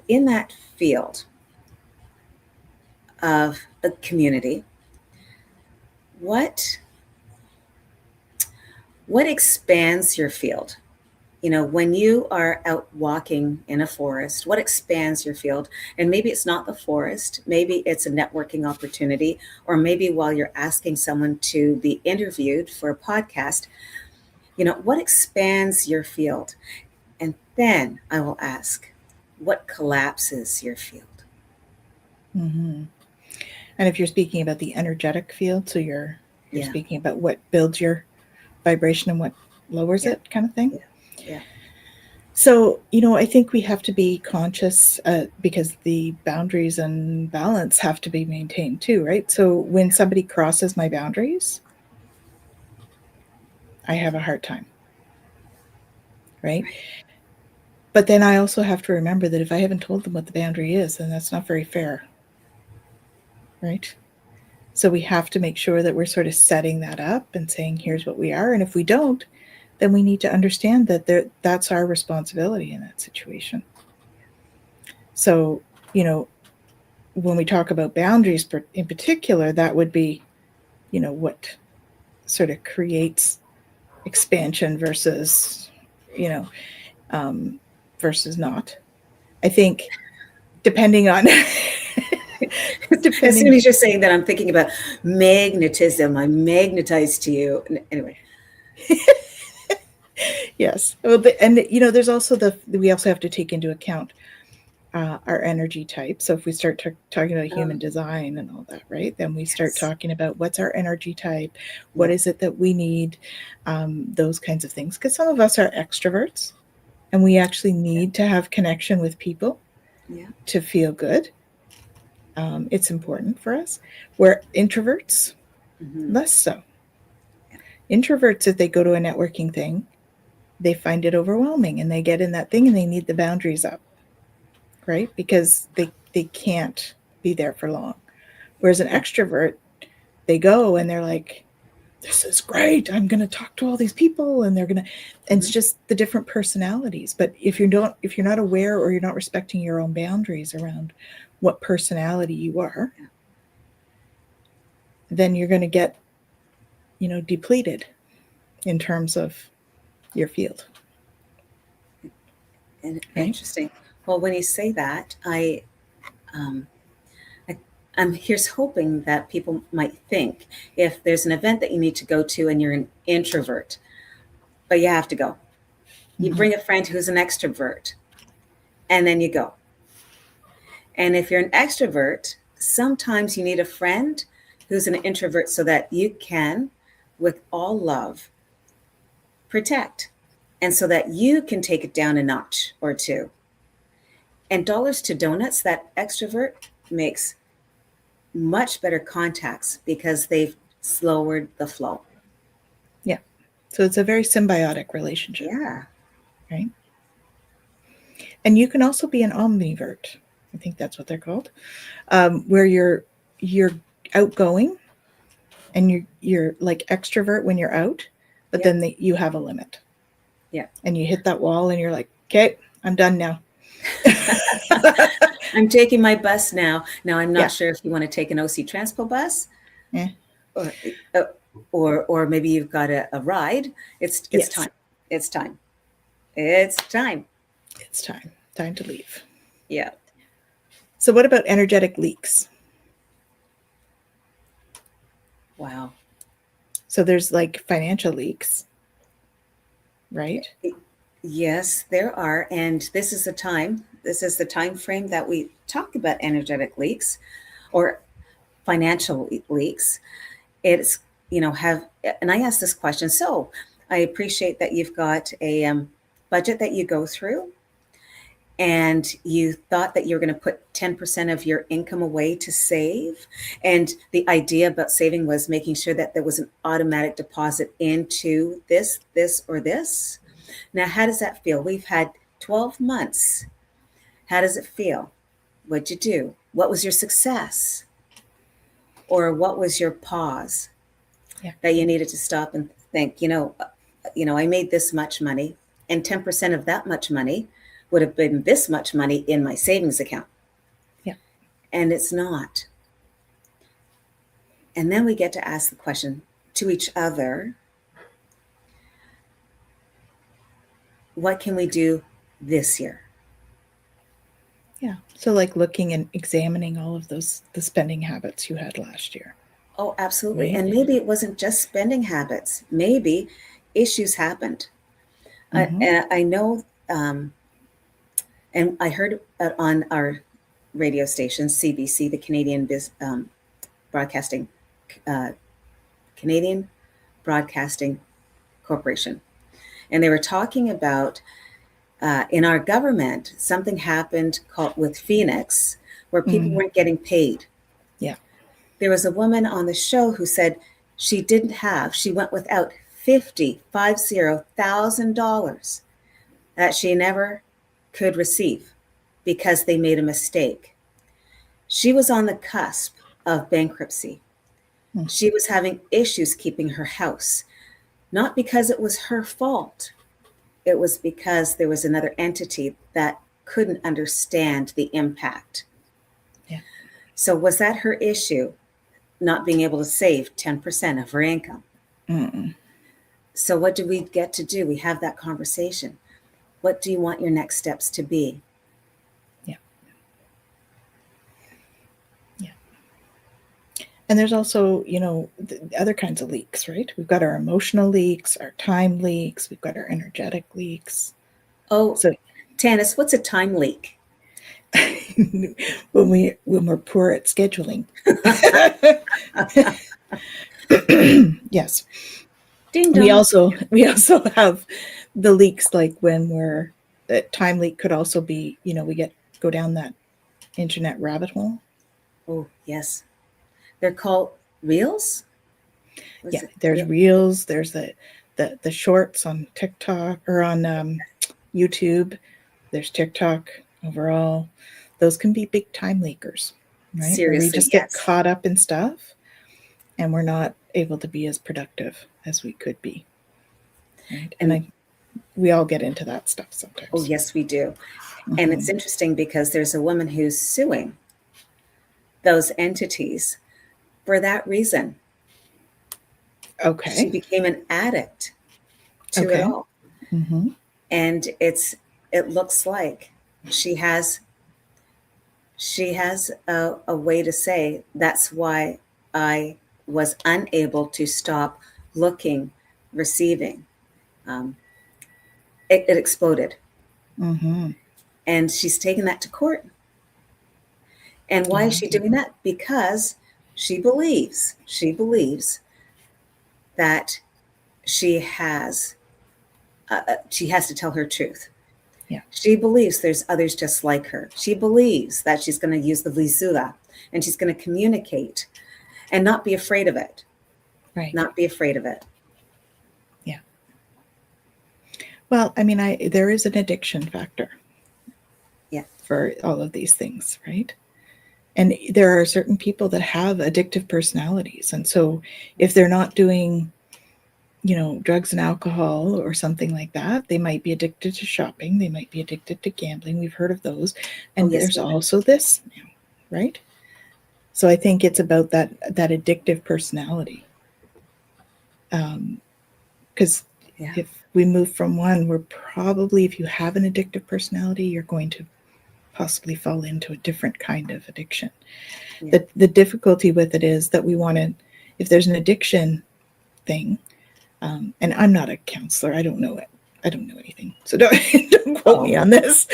[SPEAKER 2] In that field of a community, what what expands your field? You know, when you are out walking in a forest, what expands your field? And maybe it's not the forest, maybe it's a networking opportunity, or maybe while you're asking someone to be interviewed for a podcast, you know, what expands your field? And then I will ask, what collapses your field?
[SPEAKER 1] Mm-hmm. And if you're speaking about the energetic field, so you're
[SPEAKER 2] Yeah,
[SPEAKER 1] speaking about what builds your vibration and what lowers
[SPEAKER 2] yeah,
[SPEAKER 1] it, kind of thing.
[SPEAKER 2] yeah, yeah,
[SPEAKER 1] So, I think we have to be conscious, because the boundaries and balance have to be maintained too, right? So, when somebody crosses my boundaries, I have a hard time, right?
[SPEAKER 2] right.
[SPEAKER 1] But then I also have to remember that if I haven't told them what the boundary is, then that's not very fair, right? So, we have to make sure that we're sort of setting that up and saying, here's what we are. And if we don't, then we need to understand that that's our responsibility in that situation. So, you know, when we talk about boundaries in particular, that would be, what sort of creates expansion versus, you know, um, versus not. I think depending on,
[SPEAKER 2] As soon
[SPEAKER 1] depending,
[SPEAKER 2] as you're saying that, I'm thinking about magnetism. I magnetize to you. Anyway,
[SPEAKER 1] yes. Well, and there's also we also have to take into account our energy type. So if we start talking about human design and all that, right, then we start
[SPEAKER 2] yes,
[SPEAKER 1] talking about what's our energy type, what
[SPEAKER 2] yeah,
[SPEAKER 1] is it that we need, those kinds of things. Because some of us are extroverts, and we actually need to have connection with people
[SPEAKER 2] yeah,
[SPEAKER 1] to feel good. It's important for us. Where introverts,
[SPEAKER 2] mm-hmm,
[SPEAKER 1] less so.
[SPEAKER 2] yeah,
[SPEAKER 1] Introverts, if they go to a networking thing, they find it overwhelming, and they get in that thing and they need the boundaries up, right? Because they can't be there for long. Whereas an
[SPEAKER 2] yeah,
[SPEAKER 1] extrovert, they go and they're like, this is great. I'm going to talk to all these people, and and it's
[SPEAKER 2] mm-hmm,
[SPEAKER 1] just the different personalities. But if you're not aware, or you're not respecting your own boundaries around what personality you are,
[SPEAKER 2] yeah.
[SPEAKER 1] then you're going to get, depleted in terms of your field,
[SPEAKER 2] And
[SPEAKER 1] right?
[SPEAKER 2] interesting. Well, when you say that, um, I, I'm here's hoping that people might think, if there's an event that you need to go to and you're an introvert, but you have to go, you
[SPEAKER 1] Mm-hmm.
[SPEAKER 2] bring a friend who's an extrovert, and then you go. And if you're an extrovert, sometimes you need a friend who's an introvert so that you can, with all love, protect, and so that you can take it down a notch or two. And dollars to donuts, that extrovert makes much better contacts because they've lowered the flow.
[SPEAKER 1] Yeah. So it's a very symbiotic relationship,
[SPEAKER 2] Yeah.
[SPEAKER 1] right? And you can also be an omnivert. I think that's what they're called, where you're outgoing, and you're like extrovert when you're out, but
[SPEAKER 2] Yeah.
[SPEAKER 1] then you have a limit,
[SPEAKER 2] Yeah.
[SPEAKER 1] and you hit that wall, and you're like, okay, I'm done now.
[SPEAKER 2] I'm taking my bus now. Now, I'm not
[SPEAKER 1] Yeah.
[SPEAKER 2] sure if you want to take an OC Transpo bus,
[SPEAKER 1] Yeah.
[SPEAKER 2] or uh, or maybe you've got a ride. It's
[SPEAKER 1] Yes.
[SPEAKER 2] time. It's time. It's time.
[SPEAKER 1] It's time to leave.
[SPEAKER 2] Yeah.
[SPEAKER 1] So what about energetic leaks?
[SPEAKER 2] Wow.
[SPEAKER 1] So there's like financial leaks, right?
[SPEAKER 2] Yes, there are, and this is the time. This is the time frame that we talk about energetic leaks or financial leaks. It's, have, and I ask this question. So I appreciate that you've got a budget that you go through. and you thought that you were going to put 10% of your income away to save. And the idea about saving was making sure that there was an automatic deposit into this, or this. Now, how does that feel? We've had 12 months. How does it feel? What'd you do? What was your success? Or what was your pause that you needed to stop and think, I made this much money, and 10% of that much money would have been this much money in my savings account.
[SPEAKER 1] Yeah.
[SPEAKER 2] And it's not. And then we get to ask the question to each other, what can we do this year?
[SPEAKER 1] Yeah. So like looking and examining all of the spending habits you had last year.
[SPEAKER 2] Oh, absolutely.
[SPEAKER 1] Right.
[SPEAKER 2] And maybe it wasn't just spending habits. Maybe issues happened. I know, and I heard on our radio station, CBC, the Broadcasting, Canadian Broadcasting Corporation, and they were talking about in our government, something happened with Phoenix where people weren't getting paid.
[SPEAKER 1] Yeah.
[SPEAKER 2] There was a woman on the show who said she went without $50,000 that she never could receive because they made a mistake. She was on the cusp of bankruptcy. She was having issues keeping her house, not because it was her fault. It was because there was another entity that couldn't understand the impact.
[SPEAKER 1] Yeah.
[SPEAKER 2] So was that her issue, not being able to save 10% of her income?
[SPEAKER 1] Mm-mm.
[SPEAKER 2] So what do we get to do? We have that conversation. What do you want your next steps to be?
[SPEAKER 1] Yeah. Yeah. And there's also, the other kinds of leaks, right? We've got our emotional leaks, our time leaks, we've got our energetic leaks.
[SPEAKER 2] Oh,
[SPEAKER 1] so
[SPEAKER 2] Tanys, what's a time leak?
[SPEAKER 1] when we're poor at scheduling. Yes.
[SPEAKER 2] Ding dong.
[SPEAKER 1] We also have the leaks, like when the time leak could also be, we go down that internet rabbit hole.
[SPEAKER 2] Oh, yes. They're called reels?
[SPEAKER 1] There's reels, there's the shorts on TikTok or on YouTube. There's TikTok overall. Those can be big time leakers, right?
[SPEAKER 2] Seriously,
[SPEAKER 1] where we just get caught up in stuff and we're not able to be as productive as we could be. Right? And we all get into that stuff sometimes.
[SPEAKER 2] Oh, yes, we do. And it's interesting because there's a woman who's suing those entities for that reason.
[SPEAKER 1] Okay.
[SPEAKER 2] She became an addict to it all.
[SPEAKER 1] Mm-hmm.
[SPEAKER 2] And it looks like she has a way to say, that's why I was unable to stop looking, receiving. It exploded.
[SPEAKER 1] Mm-hmm.
[SPEAKER 2] And she's taken that to court. And why is she doing that? Because she believes that she has to tell her truth.
[SPEAKER 1] Yeah.
[SPEAKER 2] She believes there's others just like her. She believes that she's going to use the visura and she's going to communicate and not be afraid of it.
[SPEAKER 1] Right.
[SPEAKER 2] Not be afraid of it.
[SPEAKER 1] Yeah. Well, I mean, there is an addiction factor.
[SPEAKER 2] Yeah.
[SPEAKER 1] For all of these things, right? And there are certain people that have addictive personalities. And so if they're not doing, drugs and alcohol or something like that, they might be addicted to shopping. They might be addicted to gambling. We've heard of those. And there's also this now, right? So I think it's about that addictive personality. Because if we move from one, we're probably, if you have an addictive personality, you're going to possibly fall into a different kind of addiction. Yeah. The difficulty with it is that we want to, if there's an addiction thing, and I'm not a counselor, I don't know it. I don't know anything. So don't quote me on this.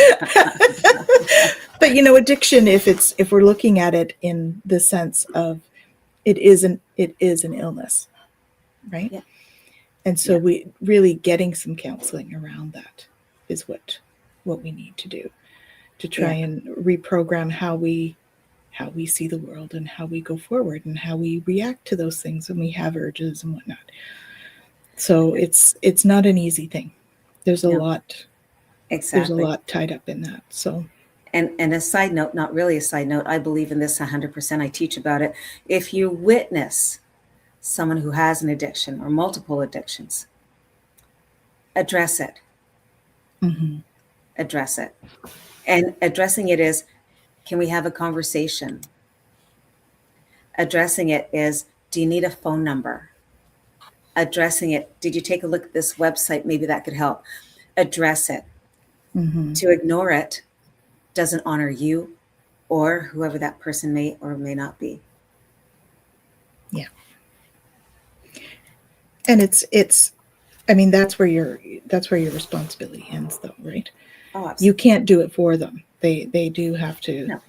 [SPEAKER 1] But addiction, if we're looking at it in the sense of it is an illness, right? Yeah. And so we really getting some counseling around that is what we need to do. to try
[SPEAKER 2] Yeah.
[SPEAKER 1] and reprogram how we see the world and how we go forward and how we react to those things when we have urges and whatnot. So it's not an easy thing. There's a
[SPEAKER 2] No,
[SPEAKER 1] lot
[SPEAKER 2] exactly.
[SPEAKER 1] tied up in that. So
[SPEAKER 2] And a side note, not really a side note, I believe in this 100%. I teach about it. If you witness someone who has an addiction or multiple addictions, address it.
[SPEAKER 1] mhm,
[SPEAKER 2] Address it. And addressing it is, can we have a conversation? Addressing it is, do you need a phone number? Addressing it, did you take a look at this website? Maybe that could help. Address it.
[SPEAKER 1] mhm,
[SPEAKER 2] To ignore it doesn't honor you or whoever that person may or may not be.
[SPEAKER 1] yeah. And it's I mean that's where your responsibility ends though, right?
[SPEAKER 2] Oh,
[SPEAKER 1] You
[SPEAKER 2] absolutely.
[SPEAKER 1] can't do it for them. They do have to,
[SPEAKER 2] No.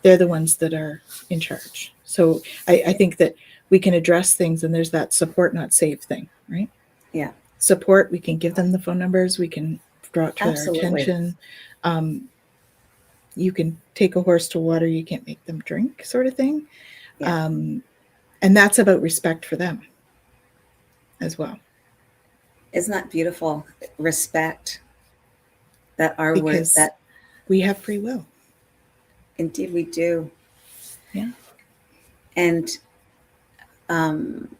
[SPEAKER 1] they're the ones that are in charge. So I think that we can address things, and there's that support not save thing, right?
[SPEAKER 2] Yeah,
[SPEAKER 1] Support, we can give them the phone numbers, we can draw it to their
[SPEAKER 2] absolutely.
[SPEAKER 1] attention. You can take a horse to water, you can't make them drink, sort of thing.
[SPEAKER 2] Yeah.
[SPEAKER 1] um, and that's about respect for them as well,
[SPEAKER 2] Isn't that beautiful? Respect, that our word,
[SPEAKER 1] because
[SPEAKER 2] that
[SPEAKER 1] we have free will.
[SPEAKER 2] indeed we do.
[SPEAKER 1] Yeah.
[SPEAKER 2] And um,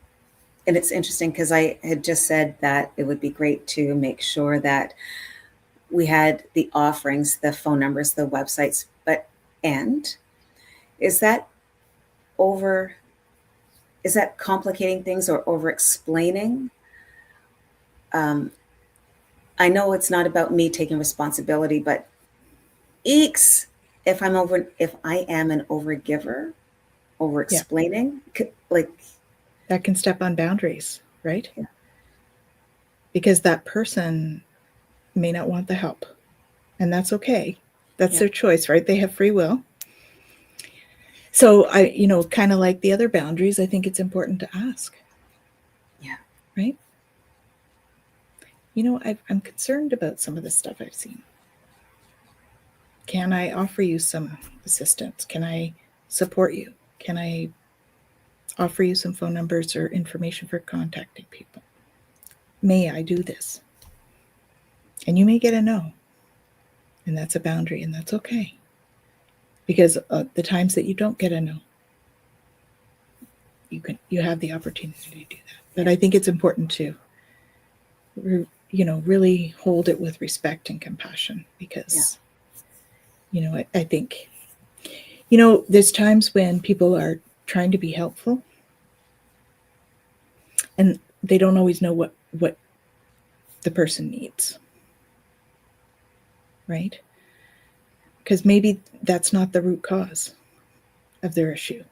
[SPEAKER 2] and it's interesting because I had just said that it would be great to make sure that we had the offerings, the phone numbers, the websites, but and is that over is that complicating things or over explaining? Um, I know it's not about me taking responsibility, but eeks, if I am an overgiver, over
[SPEAKER 1] Yeah,
[SPEAKER 2] explaining, like,
[SPEAKER 1] that can step on boundaries, right?
[SPEAKER 2] yeah,
[SPEAKER 1] Because that person may not want the help, and that's okay. That's
[SPEAKER 2] yeah,
[SPEAKER 1] their choice, right? They have free will. So I, kind of like the other boundaries, I think it's important to ask,
[SPEAKER 2] yeah,
[SPEAKER 1] right? I'm concerned about some of the stuff I've seen. Can I offer you some assistance? Can I support you? Can I offer you some phone numbers or information for contacting people? May I do this? And you may get a no, and that's a boundary, and that's okay. Because the times that you don't get a no, you have the opportunity to do that. But
[SPEAKER 2] yeah,
[SPEAKER 1] I think it's important to really hold it with respect and compassion,
[SPEAKER 2] yeah.
[SPEAKER 1] because I think there's times when people are trying to be helpful, and they don't always know what the person needs, right? Because maybe that's not the root cause of their issue.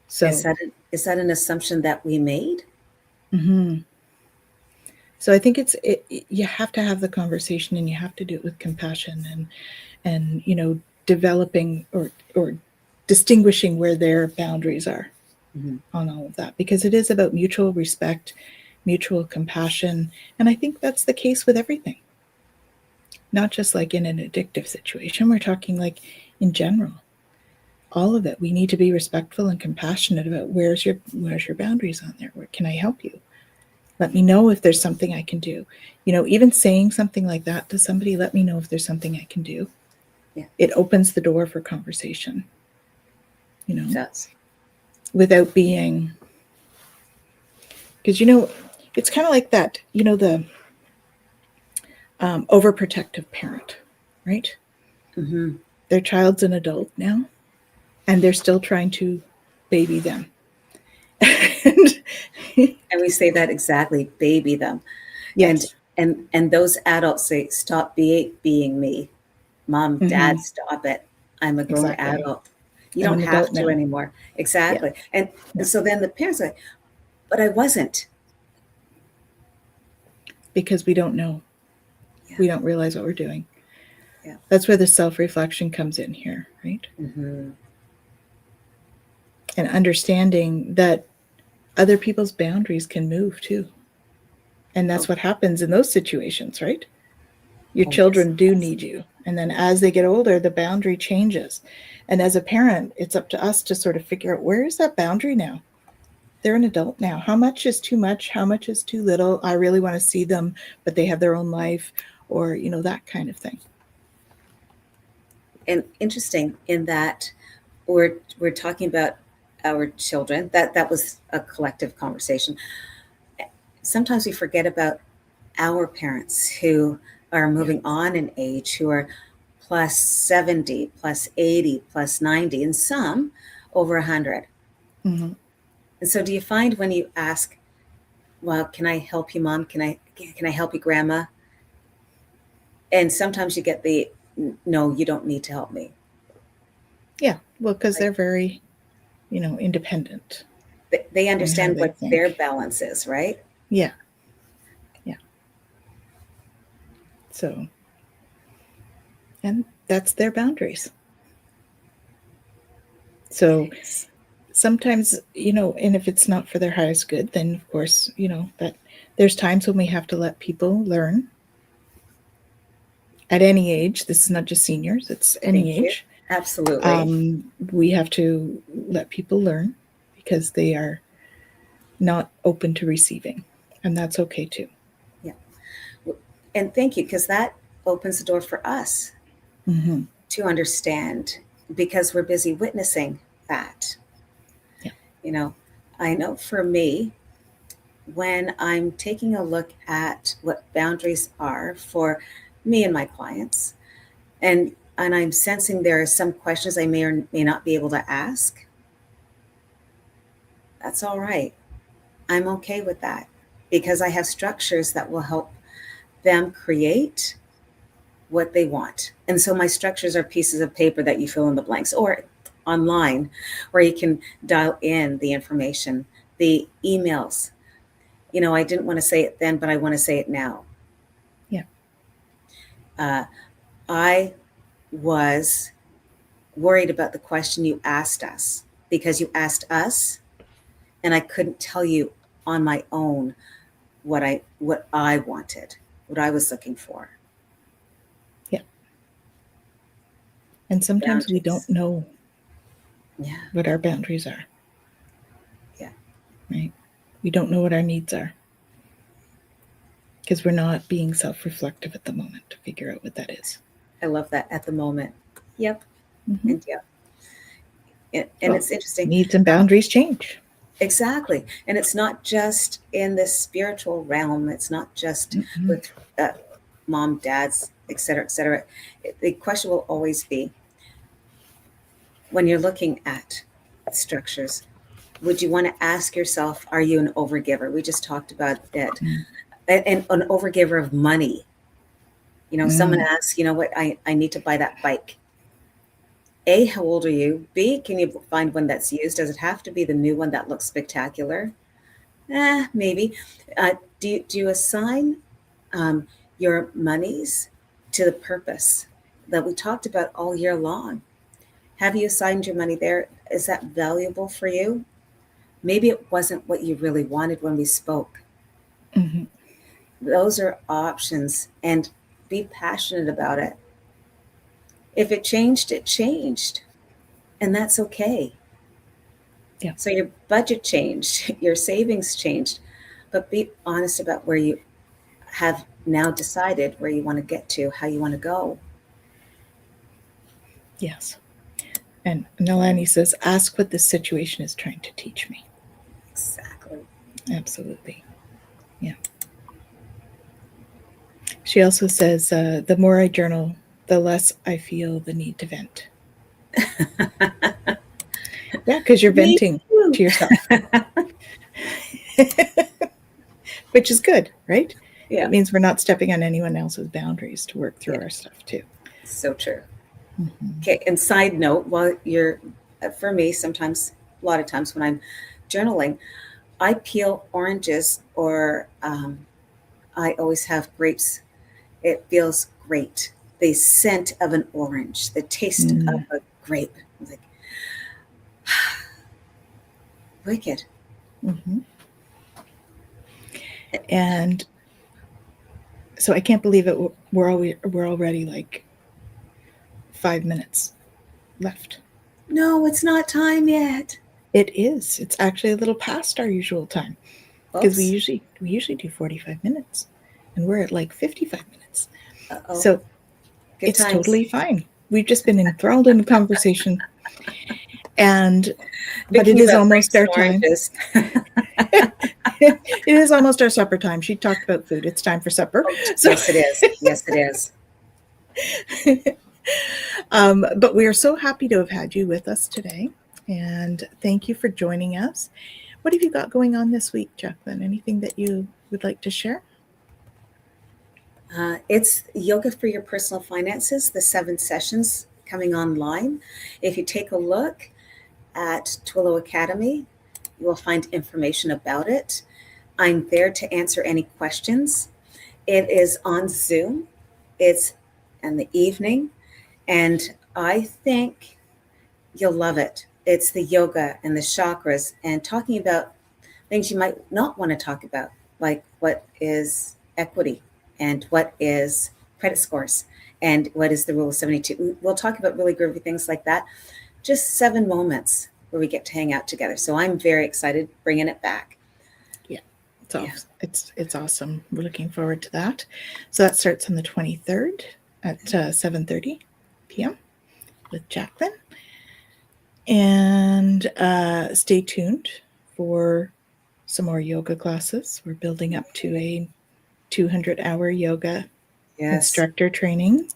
[SPEAKER 2] Is
[SPEAKER 1] So
[SPEAKER 2] is that an assumption that we made?
[SPEAKER 1] mhm. So I think you have to have the conversation, and you have to do it with compassion, and developing or distinguishing where their boundaries are
[SPEAKER 2] Mm-hmm.
[SPEAKER 1] on all of that, because it is about mutual respect, mutual compassion. And I think that's the case with everything, not just like in an addictive situation. We're talking like in general, all of it. We need to be respectful and compassionate about where's your boundaries on there. Where can I help you? Let me know if there's something I can do. Even saying something like that to somebody, let me know if there's something I can do.
[SPEAKER 2] Yeah,
[SPEAKER 1] It opens the door for conversation,
[SPEAKER 2] it does.
[SPEAKER 1] without being, because it's kind of like that, the overprotective parent, right?
[SPEAKER 2] Mm-hmm.
[SPEAKER 1] Their child's an adult now, and they're still trying to baby them. And
[SPEAKER 2] And we say that exactly, baby them. And
[SPEAKER 1] yes.
[SPEAKER 2] and those adults say, stop being me. Mom,
[SPEAKER 1] Mm-hmm.
[SPEAKER 2] dad, stop it. I'm a grown
[SPEAKER 1] Exactly.
[SPEAKER 2] adult. You
[SPEAKER 1] I'm
[SPEAKER 2] don't
[SPEAKER 1] an
[SPEAKER 2] have
[SPEAKER 1] adult
[SPEAKER 2] to
[SPEAKER 1] now.
[SPEAKER 2] anymore.
[SPEAKER 1] Yeah.
[SPEAKER 2] Exactly. And
[SPEAKER 1] Yeah.
[SPEAKER 2] so then the parents are like, but I wasn't.
[SPEAKER 1] Because we don't know.
[SPEAKER 2] Yeah.
[SPEAKER 1] We don't realize what we're doing.
[SPEAKER 2] Yeah.
[SPEAKER 1] That's where the self-reflection comes in here, right?
[SPEAKER 2] Mm-hmm.
[SPEAKER 1] And understanding that other people's boundaries can move too. And
[SPEAKER 2] Oh,
[SPEAKER 1] that's what happens in those situations, right? Your
[SPEAKER 2] Oh, yes.
[SPEAKER 1] children do need you. And then as they get older, the boundary changes. And as a parent, it's up to us to sort of figure out, where is that boundary now? They're an adult now. How much is too much? How much is too little? I really want to see them, but they have their own life, or, that kind of thing.
[SPEAKER 2] And interesting in that we're talking about our children. That was a collective conversation. Sometimes we forget about our parents who are moving on in age, who are plus 70, plus 80, plus 90, and some over 100.
[SPEAKER 1] Mm-hmm.
[SPEAKER 2] And so do you find when you ask, well, can I help you, Mom? Can I help you, Grandma? And sometimes you get the, no, you don't need to help me.
[SPEAKER 1] Yeah, well, because
[SPEAKER 2] Like,
[SPEAKER 1] they're very, independent
[SPEAKER 2] they
[SPEAKER 1] in how
[SPEAKER 2] understand
[SPEAKER 1] they
[SPEAKER 2] what their
[SPEAKER 1] think.
[SPEAKER 2] balance is, right?
[SPEAKER 1] Yeah, yeah. So, and that's their boundaries. So sometimes, and if it's not for their highest good, then of course, that there's times when we have to let people learn at any age. This is not just seniors, it's any
[SPEAKER 2] Thank you.
[SPEAKER 1] age.
[SPEAKER 2] Absolutely.
[SPEAKER 1] We have to let people learn because they are not open to receiving, and that's okay too.
[SPEAKER 2] Yeah. And thank you, because that opens the door for us
[SPEAKER 1] Mm-hmm.
[SPEAKER 2] to understand, because we're busy witnessing that.
[SPEAKER 1] Yeah.
[SPEAKER 2] You know, I know for me, when I'm taking a look at what boundaries are for me and my clients, and I'm sensing there are some questions I may or may not be able to ask, that's all right. I'm okay with that, because I have structures that will help them create what they want. And so my structures are pieces of paper that you fill in the blanks, or online where you can dial in the information, the emails. I didn't want to say it then, but I want to say it now.
[SPEAKER 1] Yeah.
[SPEAKER 2] Uh, I was worried about the question you asked us, because you asked us, and I couldn't tell you on my own what I wanted, what I was looking for.
[SPEAKER 1] Yeah. And sometimes we don't
[SPEAKER 2] Boundaries.
[SPEAKER 1] know
[SPEAKER 2] Yeah.
[SPEAKER 1] what our boundaries are,
[SPEAKER 2] Yeah.
[SPEAKER 1] right? We don't know what our needs are because we're not being self-reflective at the moment to figure out what that is.
[SPEAKER 2] I love that, at the moment. Yep.
[SPEAKER 1] Mm-hmm.
[SPEAKER 2] And yeah. And
[SPEAKER 1] Well,
[SPEAKER 2] it's interesting.
[SPEAKER 1] needs and boundaries change.
[SPEAKER 2] Exactly. And it's not just in the spiritual realm. It's not just
[SPEAKER 1] Mm-hmm.
[SPEAKER 2] with mom, dads, et cetera, et cetera. The question will always be, when you're looking at structures, would you want to ask yourself, are you an overgiver? We just talked about it. And an overgiver of money. Someone
[SPEAKER 1] Mm-hmm.
[SPEAKER 2] asks, what, I need to buy that bike. A, how old are you? B, can you find one that's used? Does it have to be the new one that looks spectacular? Maybe. Do you assign um, your monies to the purpose that we talked about all year long? Have you assigned your money there? Is that valuable for you? Maybe it wasn't what you really wanted when we spoke.
[SPEAKER 1] Mm-hmm.
[SPEAKER 2] Those are options, and be passionate about it. If it changed, it changed, and that's okay.
[SPEAKER 1] Yeah.
[SPEAKER 2] So your budget changed, your savings changed, but be honest about where you have now decided where you want to get to, how you want to go.
[SPEAKER 1] Yes. And Nalani says, ask what this situation is trying to teach me.
[SPEAKER 2] Exactly.
[SPEAKER 1] Absolutely. Yeah. She also says, the more I journal, the less I feel the need to vent. Yeah, because you're
[SPEAKER 2] Me
[SPEAKER 1] venting
[SPEAKER 2] too.
[SPEAKER 1] to yourself, which is good, right?
[SPEAKER 2] Yeah,
[SPEAKER 1] It means we're not stepping on anyone else's boundaries to work through
[SPEAKER 2] yeah,
[SPEAKER 1] our stuff too.
[SPEAKER 2] so true.
[SPEAKER 1] Mm-hmm.
[SPEAKER 2] Okay, and side note, while you're, for me, sometimes, a lot of times when I'm journaling, I peel oranges, or I always have grapes. It feels great. The scent of an orange, the taste of
[SPEAKER 1] Mm.
[SPEAKER 2] a grape. Like, wicked.
[SPEAKER 1] Mm-hmm. And So I can't believe it. We're already like 5 minutes left.
[SPEAKER 2] No, it's not time yet.
[SPEAKER 1] It is. It's actually a little past our usual time because we
[SPEAKER 2] Oops.
[SPEAKER 1] usually do 45 minutes, and we're at like 55 minutes.
[SPEAKER 2] Uh-oh.
[SPEAKER 1] So
[SPEAKER 2] Good
[SPEAKER 1] it's
[SPEAKER 2] times.
[SPEAKER 1] totally fine. We've just been enthralled in the conversation, but it
[SPEAKER 2] Thinking
[SPEAKER 1] is
[SPEAKER 2] about
[SPEAKER 1] almost
[SPEAKER 2] grapes
[SPEAKER 1] our
[SPEAKER 2] and
[SPEAKER 1] time.
[SPEAKER 2] oranges.
[SPEAKER 1] It is almost our supper time. She talked about food. It's time for supper.
[SPEAKER 2] Oh,
[SPEAKER 1] So,
[SPEAKER 2] yes, it is. Yes, it is.
[SPEAKER 1] but we are so happy to have had you with us today, and thank you for joining us. What have you got going on this week, Jacqueline? Anything that you would like to share?
[SPEAKER 2] It's Yoga for Your Personal Finances, the 7 sessions coming online. If you take a look at Twillo Academy, you will find information about it. I'm there to answer any questions. It is on Zoom. It's in the evening, and I think you'll love it. It's the yoga and the chakras and talking about things you might not want to talk about, like what is equity and what is credit scores and what is the rule of 72. We'll talk about really groovy things like that. Just 7 moments where we get to hang out together. So I'm very excited bringing it back.
[SPEAKER 1] Yeah, it's awesome. We're looking forward to that. So that starts on the 23rd at 7:30 p.m. with Jacqueline. And stay tuned for some more yoga classes. We're building up to a 200-hour yoga instructor training.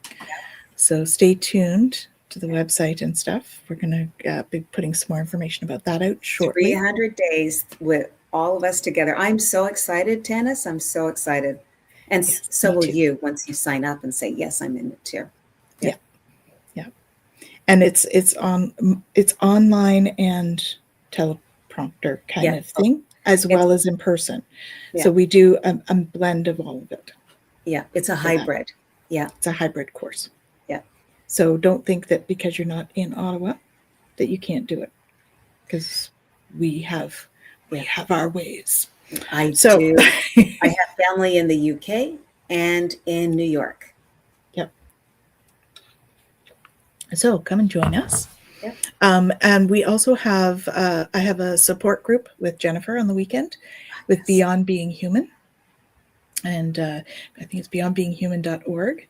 [SPEAKER 1] So stay tuned to the website and stuff. We're going to be putting some more information about that out shortly.
[SPEAKER 2] 300 days with all of us together. I'm so excited, Tanys. I'm so excited. And
[SPEAKER 1] yes,
[SPEAKER 2] so will you once you sign up and say, yes, I'm in it too.
[SPEAKER 1] Yeah. And it's online and teleprompter kind of thing, as well as in person. So we do a blend of all of it.
[SPEAKER 2] Yeah, it's a hybrid. Yeah,
[SPEAKER 1] it's a hybrid course.
[SPEAKER 2] Yeah.
[SPEAKER 1] So don't think that because you're not in Ottawa that you can't do it, because we have our ways.
[SPEAKER 2] I do. I have family in the UK and in New York.
[SPEAKER 1] Yep. So come and join us.
[SPEAKER 2] Yep.
[SPEAKER 1] And we also have, I have a support group with Jennifer on the weekend with Beyond Being Human. And I think it's beyondbeinghuman.org.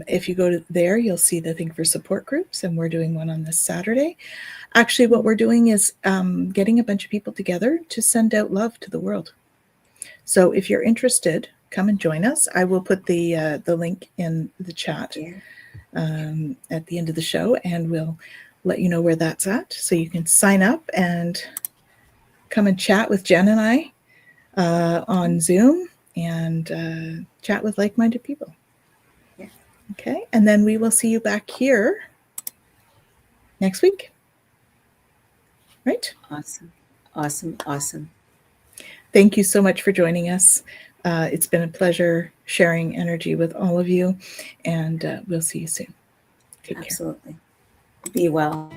[SPEAKER 1] If you go to there, you'll see the thing for support groups, and we're doing one on this Saturday. Actually, what we're doing is getting a bunch of people together to send out love to the world. So if you're interested, come and join us. I will put the link in the chat at the end of the show, and we'll let you know where that's at. So you can sign up and come and chat with Jen and I on Zoom and chat with like-minded people.
[SPEAKER 2] Yeah.
[SPEAKER 1] Okay, and then we will see you back here next week. Right?
[SPEAKER 2] Awesome. Awesome. Awesome.
[SPEAKER 1] Thank you so much for joining us. It's been a pleasure sharing energy with all of you, and we'll see you soon. Take care.
[SPEAKER 2] Absolutely. Be well.